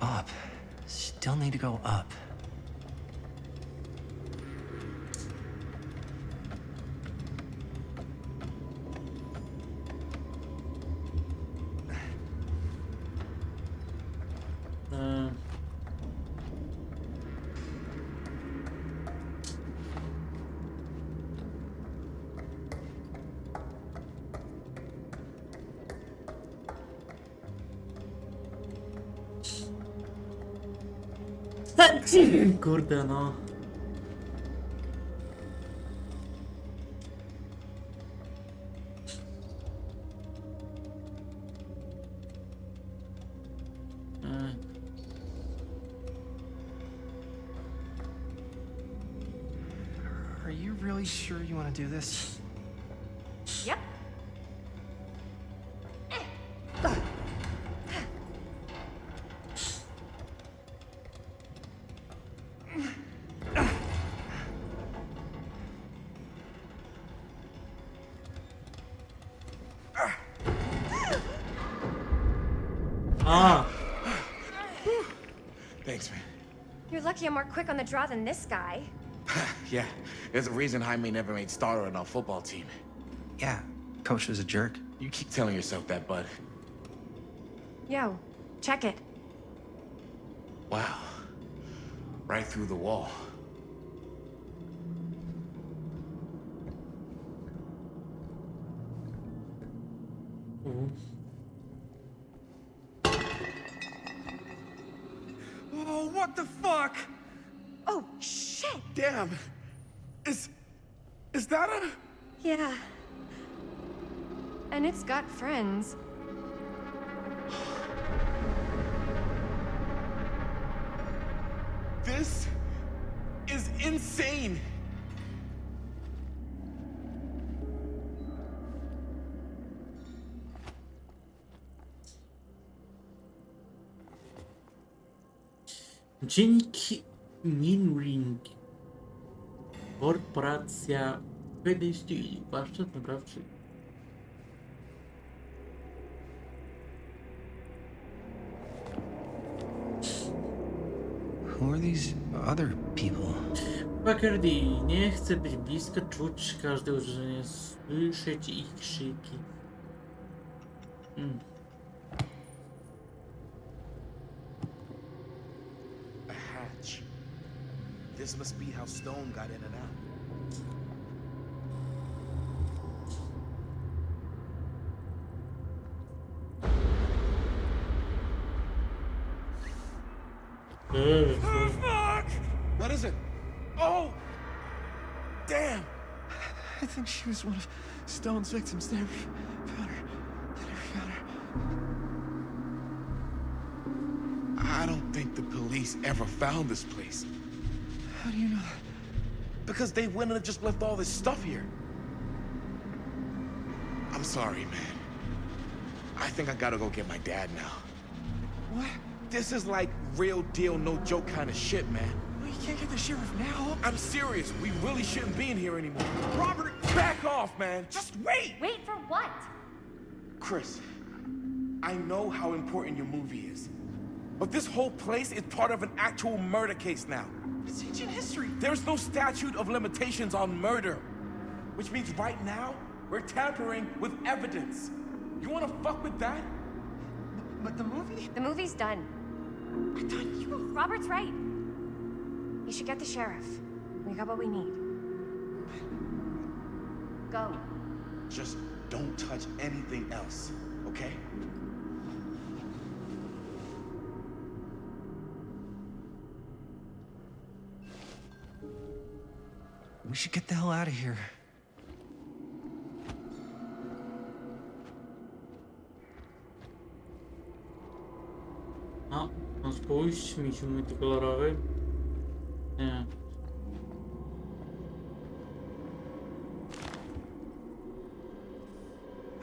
Up. Still need to go up. Kurde no. Ej. Are you really sure you want to do this? Yep. Ah, Thanks, man. You're lucky I'm more quick on the draw than this guy. Yeah, there's a reason Jaime never made starter on our football team. Yeah, coach was a jerk. You keep telling yourself that, bud. Yo, check it. Wow. Right through the wall. Oh, what the fuck? Oh, shit! Damn. Is that a... Yeah. And it's got friends. This is insane. dzięki Minring korporacja PD Studio, warsztat naprawczy. Who are these other people? Bacardi, nie chcę być blisko, czuć każde uderzenie, słyszeć ich krzyki. A hatch. This must be how Stone got in and out. Fuck! What is it? Oh! Damn! I think she was one of Stone's victims. They never found her. They never found her. I don't think the police ever found this place. How do you know that? Because they wouldn't have just left all this stuff here. I'm sorry, man. I think I gotta go get my dad now. What? This is like real deal, no joke kind of shit, man. Well, you can't get the sheriff now. I'm serious. We really shouldn't be in here anymore. Robert, back off, man. Just wait. Wait for what? Chris, I know how important your movie is. But this whole place is part of an actual murder case now. It's ancient history. There's no statute of limitations on murder. Which means right now, we're tampering with evidence. You wanna fuck with that? But the movie? The movie's done. I thought you... Robert's right. You should get the sheriff. We got what we need. Go. Just don't touch anything else, okay? We should get the hell out of here. A, no spójrz, misiu multikolorowy. Nie.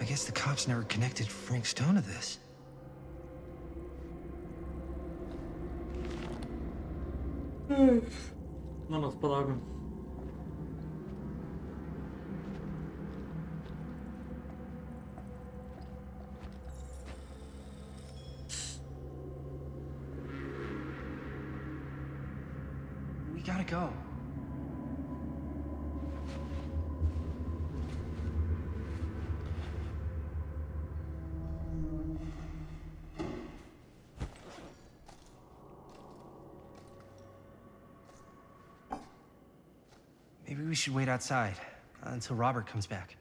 I guess the cops never connected Frank Stone to this. No nas podamy. We gotta go. Maybe we should wait outside until Robert comes back.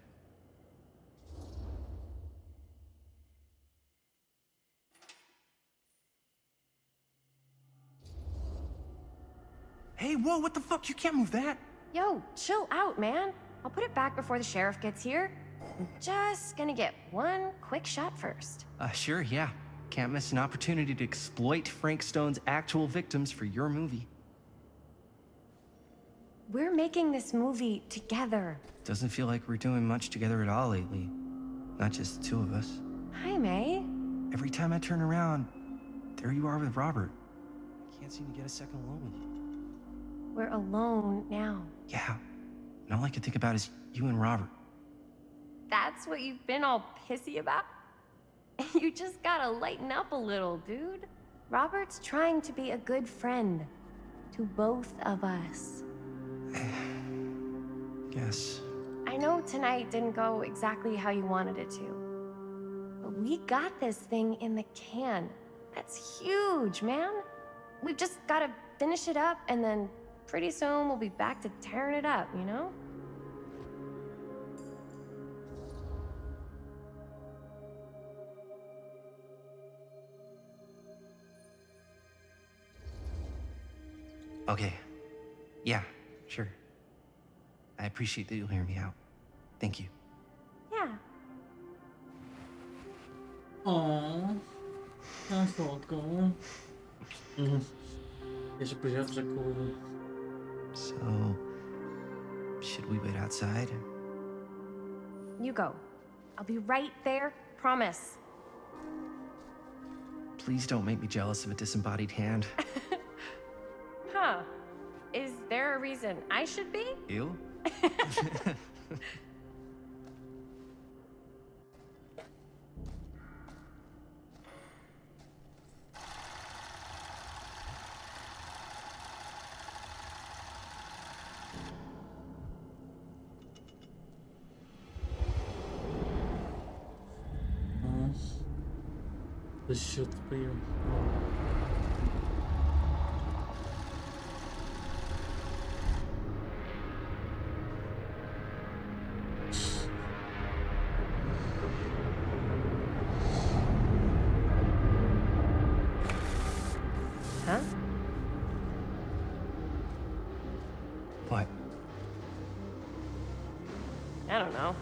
Hey, whoa, what the fuck? You can't move that. Yo, chill out, man. I'll put it back before the sheriff gets here. I'm just gonna get one quick shot first. Sure, yeah. Can't miss an opportunity to exploit Frank Stone's actual victims for your movie. We're making this movie together. Doesn't feel like we're doing much together at all lately. Not just the two of us. Hi, May. Every time I turn around, there you are with Robert. I can't seem to get a second alone with you. We're alone now. Yeah. And all I can think about is you and Robert. That's what you've been all pissy about? You just gotta lighten up a little, dude. Robert's trying to be a good friend to both of us. Guess. I know tonight didn't go exactly how you wanted it to. But we got this thing in the can. That's huge, man. We've just gotta finish it up, and then pretty soon we'll be back to tearing it up, you know? Okay. Yeah, sure. I appreciate that you'll hear me out. Thank you. Yeah. O, na słodką. Jeszcze powiedział, że cool. So, should we wait outside? You go. I'll be right there, promise. Please don't make me jealous of a disembodied hand. Huh. Is there a reason I should be? You? This should be. Huh? What? I don't know.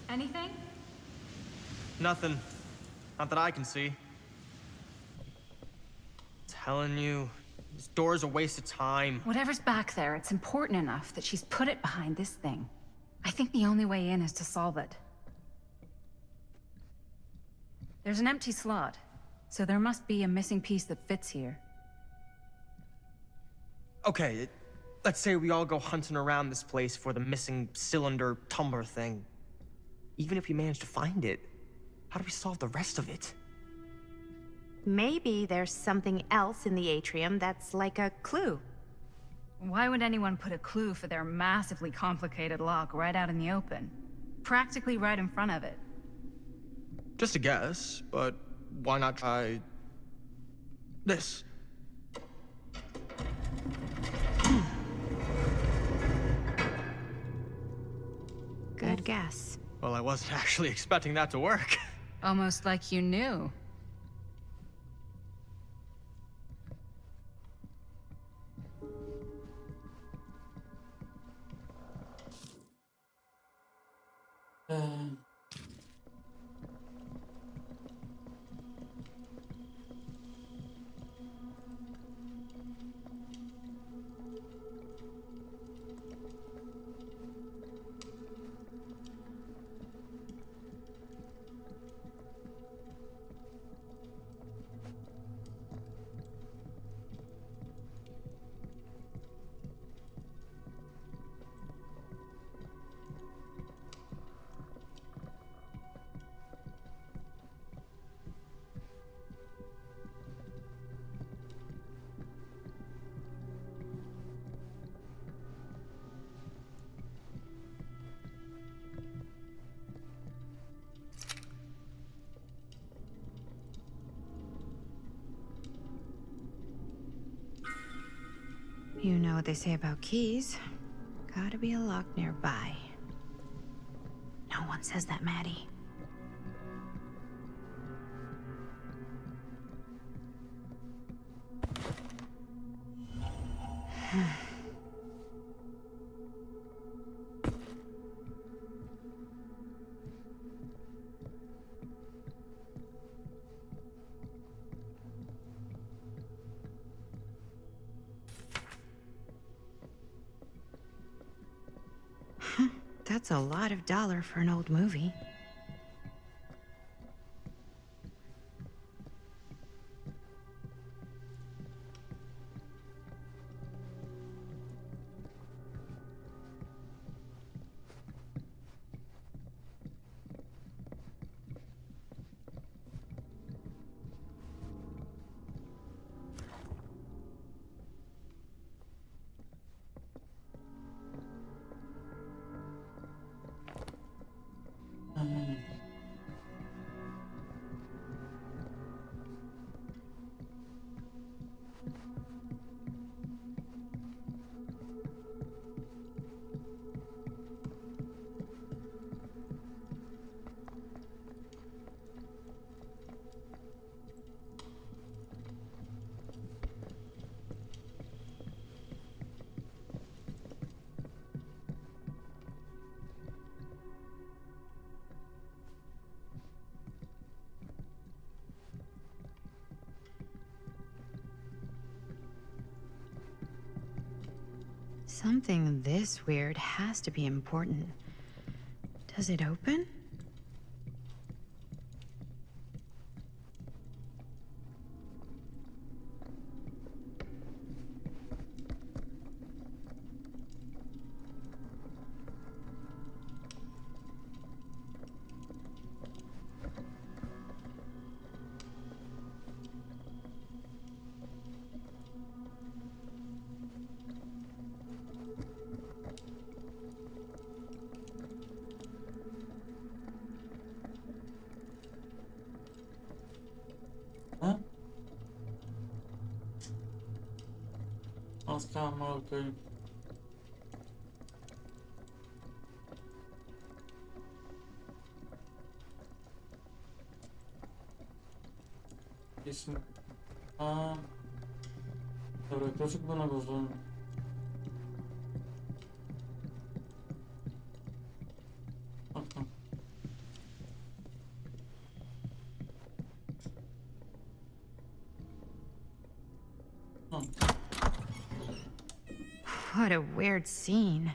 Anything? Nothing. Not that I can see. Telling you, this door's a waste of time. Whatever's back there, it's important enough that she's put it behind this thing. I think the only way in is to solve it. There's an empty slot. So there must be a missing piece that fits here. Okay, let's say we all go hunting around this place for the missing cylinder tumbler thing. Even if we manage to find it, how do we solve the rest of it? Maybe there's something else in the atrium that's like a clue. Why would anyone put a clue for their massively complicated lock right out in the open? Practically right in front of it. Just a guess, but why not try this? Good guess. Well, I wasn't actually expecting that to work. Almost like you knew. You know what they say about keys. Gotta be a lock nearby. No one says that, Maddie. That's a lot of dollar for an old movie. Something this weird has to be important. Does it open? Okay. Isso. Dobra, kluczyk był na górze. Okno. What a weird scene.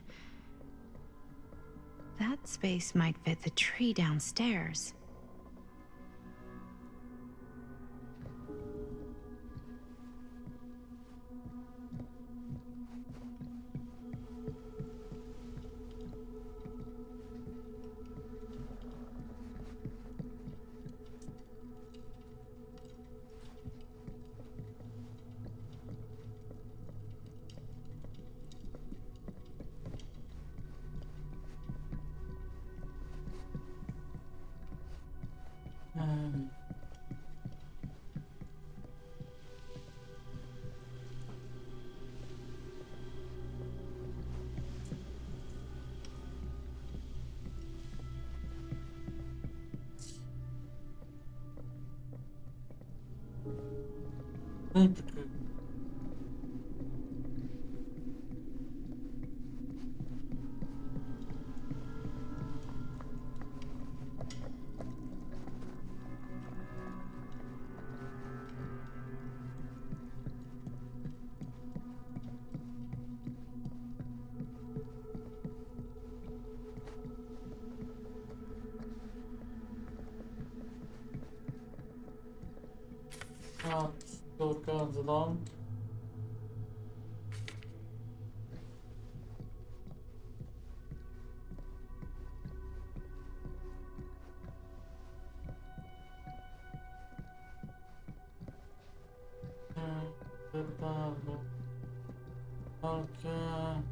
That space might fit the tree downstairs. Ej, czekaj. Ja, córkę zadam. Okay.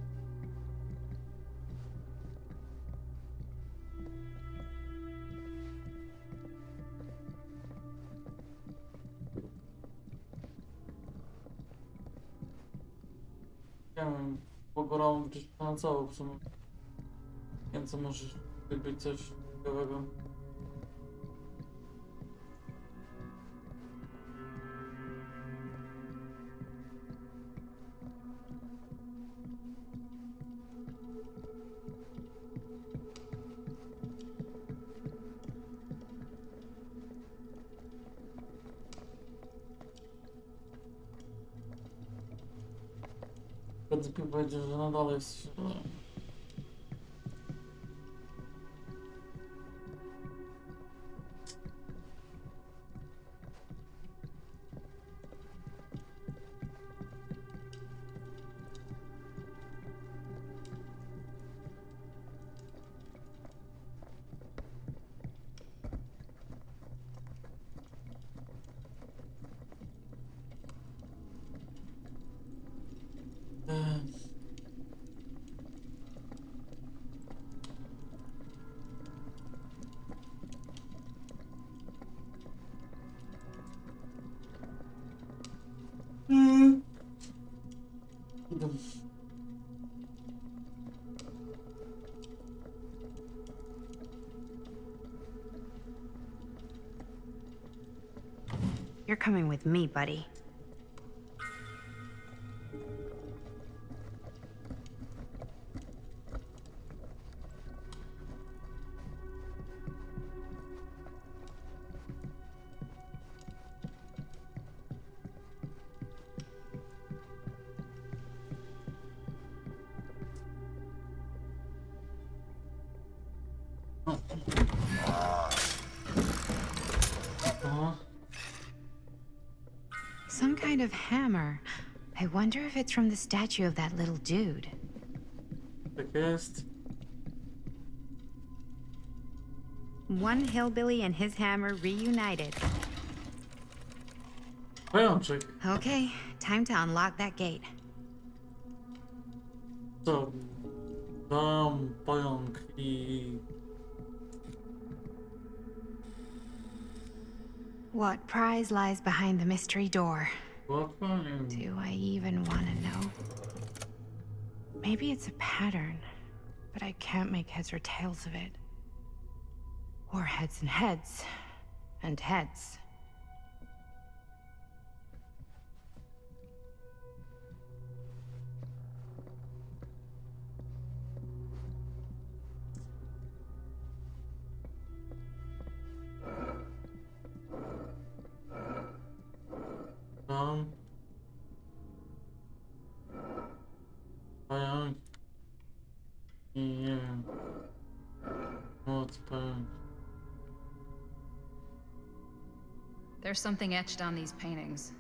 Nie wiem, poborałem gdzieś na całą w sumie. Nie wiem, co może być coś ciekawego. Będę powiedział, że nadal jest... Idę. You're coming with me, buddy. Some kind of hammer. I wonder if it's from the statue of that little dude. Tak jest. One hillbilly and his hammer reunited. Pajączek. Okay, time to unlock that gate. Co? Tam pająk i... What prize lies behind the mystery door? Dokładnie. Do I even want to know? Maybe it's a pattern, but I can't make heads or tails of it. Or heads and heads, and heads. Tam. Pająk. I nie wiem. Moc pająk. There's something etched on these paintings.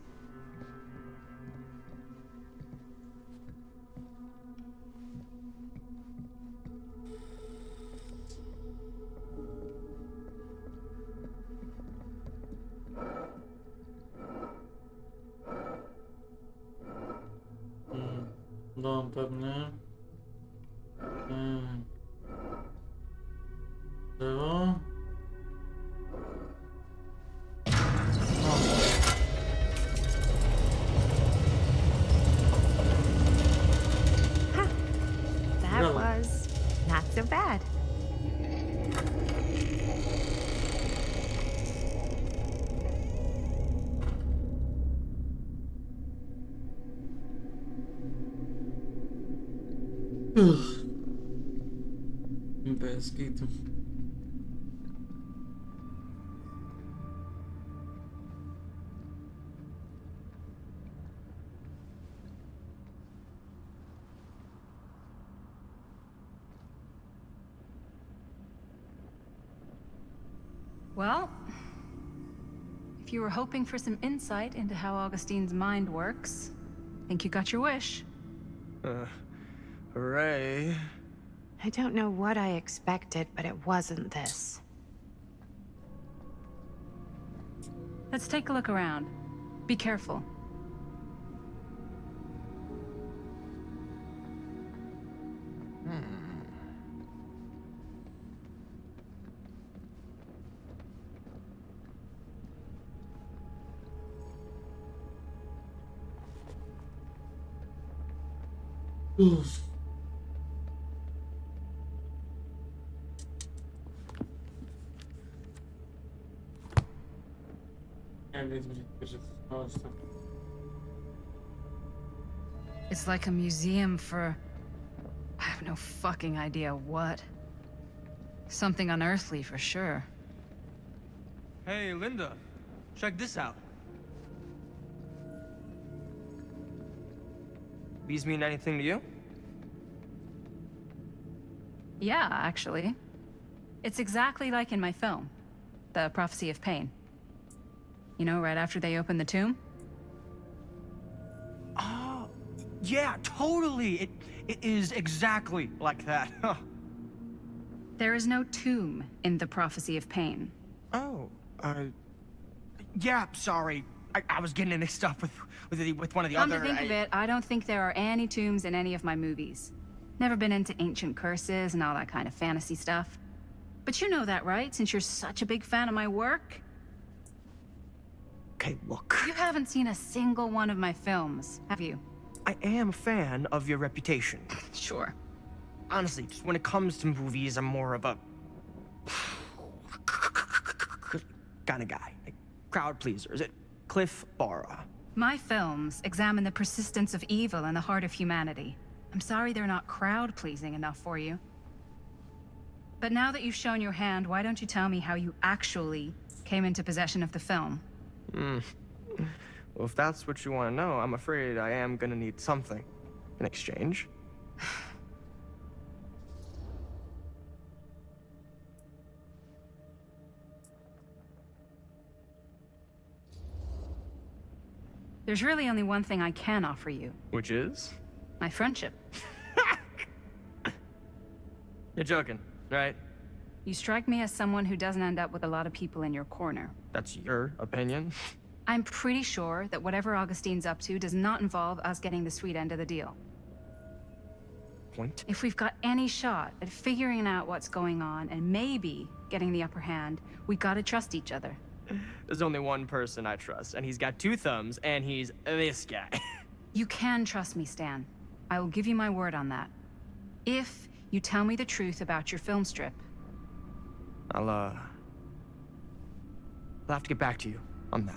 Dom pewnie. Drzewo. Bez kitu. Well, if you were hoping for some insight into how Augustine's mind works, I think you got your wish. Hooray. I don't know what I expected, but it wasn't this. Let's take a look around. Be careful. Oof. It's like a museum for... I have no fucking idea what. Something unearthly for sure. Hey, Linda. Check this out. These mean anything to you? Yeah, actually. It's exactly like in my film, The Prophecy of Pain. You know, right after they open the tomb? Oh, yeah, totally. It is exactly like that. Huh. There is no tomb in The Prophecy of Pain. Oh, yeah, sorry. I was getting it mixed up with one of the Come other... to think of it, I don't think there are any tombs in any of my movies. Never been into ancient curses and all that kind of fantasy stuff. But you know that, right? Since you're such a big fan of my work? Okay, look. You haven't seen a single one of my films, have you? I am a fan of your reputation. Sure. Honestly, just when it comes to movies, I'm more of a... kind of guy. Like, crowd pleaser. Is it Cliff Barra? My films examine the persistence of evil in the heart of humanity. I'm sorry they're not crowd-pleasing enough for you. But now that you've shown your hand, why don't you tell me how you actually came into possession of the film? Well, if that's what you want to know, I'm afraid I am gonna need something in exchange. There's really only one thing I can offer you. Which is? My friendship. You're joking, right? You strike me as someone who doesn't end up with a lot of people in your corner. That's your opinion? I'm pretty sure that whatever Augustine's up to does not involve us getting the sweet end of the deal. Point? If we've got any shot at figuring out what's going on and maybe getting the upper hand, we gotta trust each other. There's only one person I trust, and he's got two thumbs, and he's this guy. You can trust me, Stan. I will give you my word on that. If you tell me the truth about your film strip. I'll have to get back to you on that.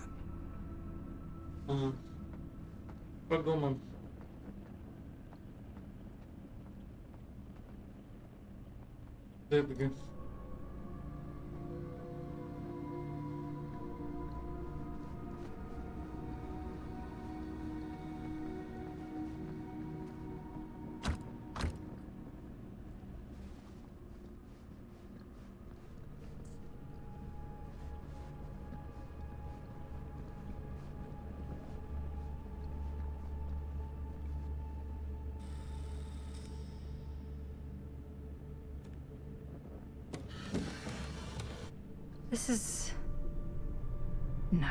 Подумаем. Дебги. This is... No.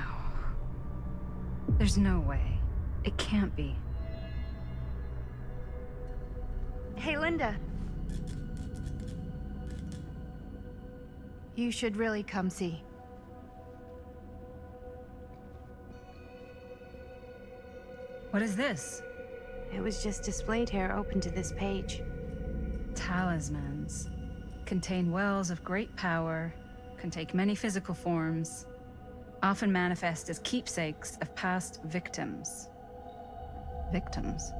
There's no way. It can't be. Hey, Linda. You should really come see. What is this? It was just displayed here, open to this page. Talismans. Contain wells of great power, can take many physical forms, often manifest as keepsakes of past victims. Victims?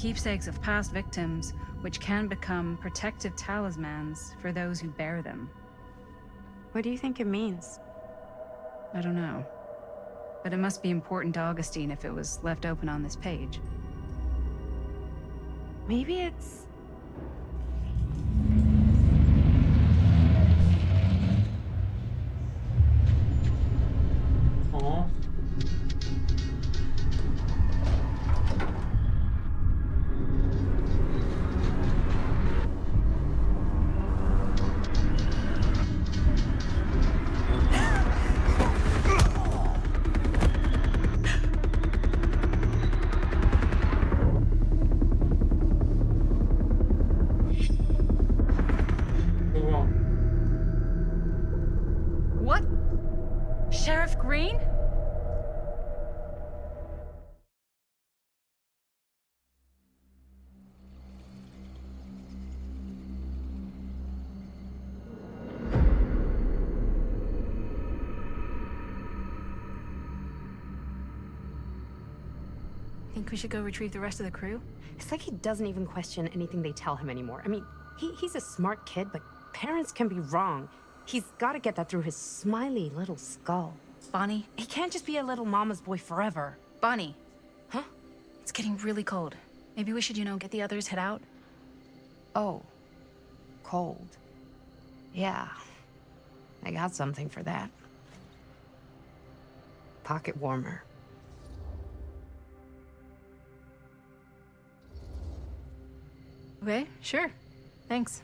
Keepsakes of past victims, which can become protective talismans for those who bear them. What do you think it means? I don't know. But it must be important to Augustine if it was left open on this page. Maybe it's... Oh. What? Sheriff Green? Think we should go retrieve the rest of the crew? It's like he doesn't even question anything they tell him anymore. I mean, he's a smart kid, but parents can be wrong. He's got to get that through his smiley little skull. Bonnie? He can't just be a little mama's boy forever. Bonnie. Huh? It's getting really cold. Maybe we should, get the others, head out? Oh. Cold. Yeah. I got something for that. Pocket warmer. Okay, sure. Thanks.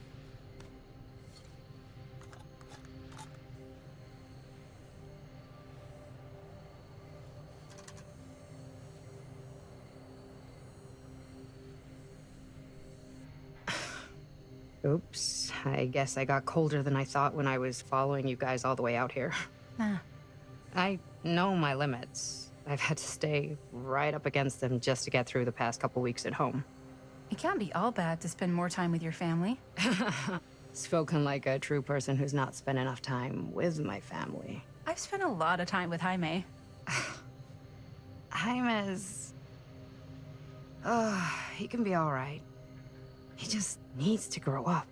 Oops. I guess I got colder than I thought when I was following you guys all the way out here. Nah. I know my limits. I've had to stay right up against them just to get through the past couple weeks at home. It can't be all bad to spend more time with your family. Spoken like a true person who's not spent enough time with my family. I've spent a lot of time with Jaime. Jaime's... he can be all right. He just needs to grow up.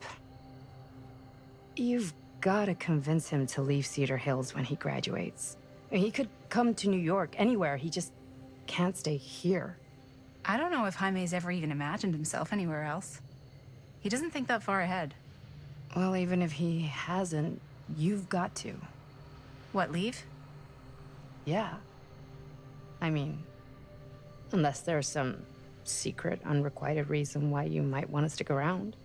You've got to convince him to leave Cedar Hills when he graduates. He could come to New York, anywhere. He just can't stay here. I don't know if Jaime's ever even imagined himself anywhere else. He doesn't think that far ahead. Well, even if he hasn't, you've got to. What, leave? Yeah. I mean, unless there's some secret, unrequited reason why you might want to stick around.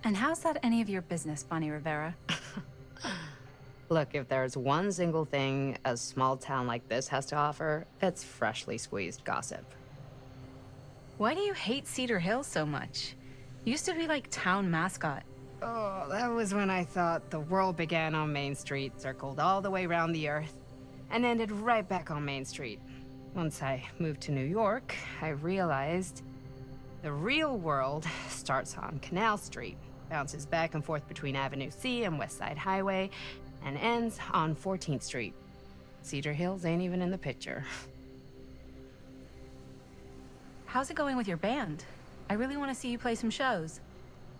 And how's that any of your business, Bonnie Rivera? Look, if there's one single thing a small town like this has to offer, it's freshly squeezed gossip. Why do you hate Cedar Hills so much? Used to be like town mascot. Oh, that was when I thought the world began on Main Street, circled all the way around the earth, and ended right back on Main Street. Once I moved to New York, I realized the real world starts on Canal Street, bounces back and forth between Avenue C and West Side Highway, and ends on 14th Street. Cedar Hills ain't even in the picture. How's it going with your band? I really want to see you play some shows.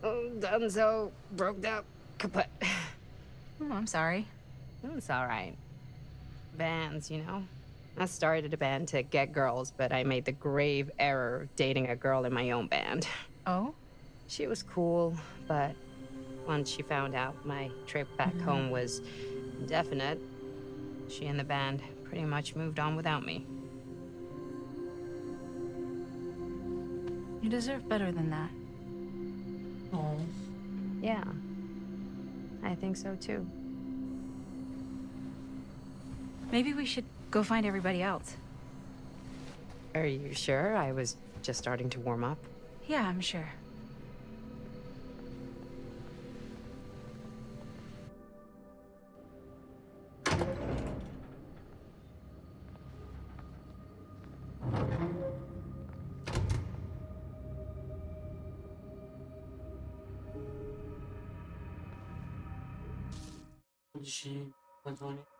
Oh, done so. Broke up. Kaput. Oh, I'm sorry. It's all right. Bands, you know? I started a band to get girls, but I made the grave error of dating a girl in my own band. Oh? She was cool, but once she found out my trip back home was indefinite, she and the band pretty much moved on without me. You deserve better than that. Oh. Yeah. I think so too. Maybe we should go find everybody else. Are you sure? I was just starting to warm up. Yeah, I'm sure. dzisiaj zadzwonię.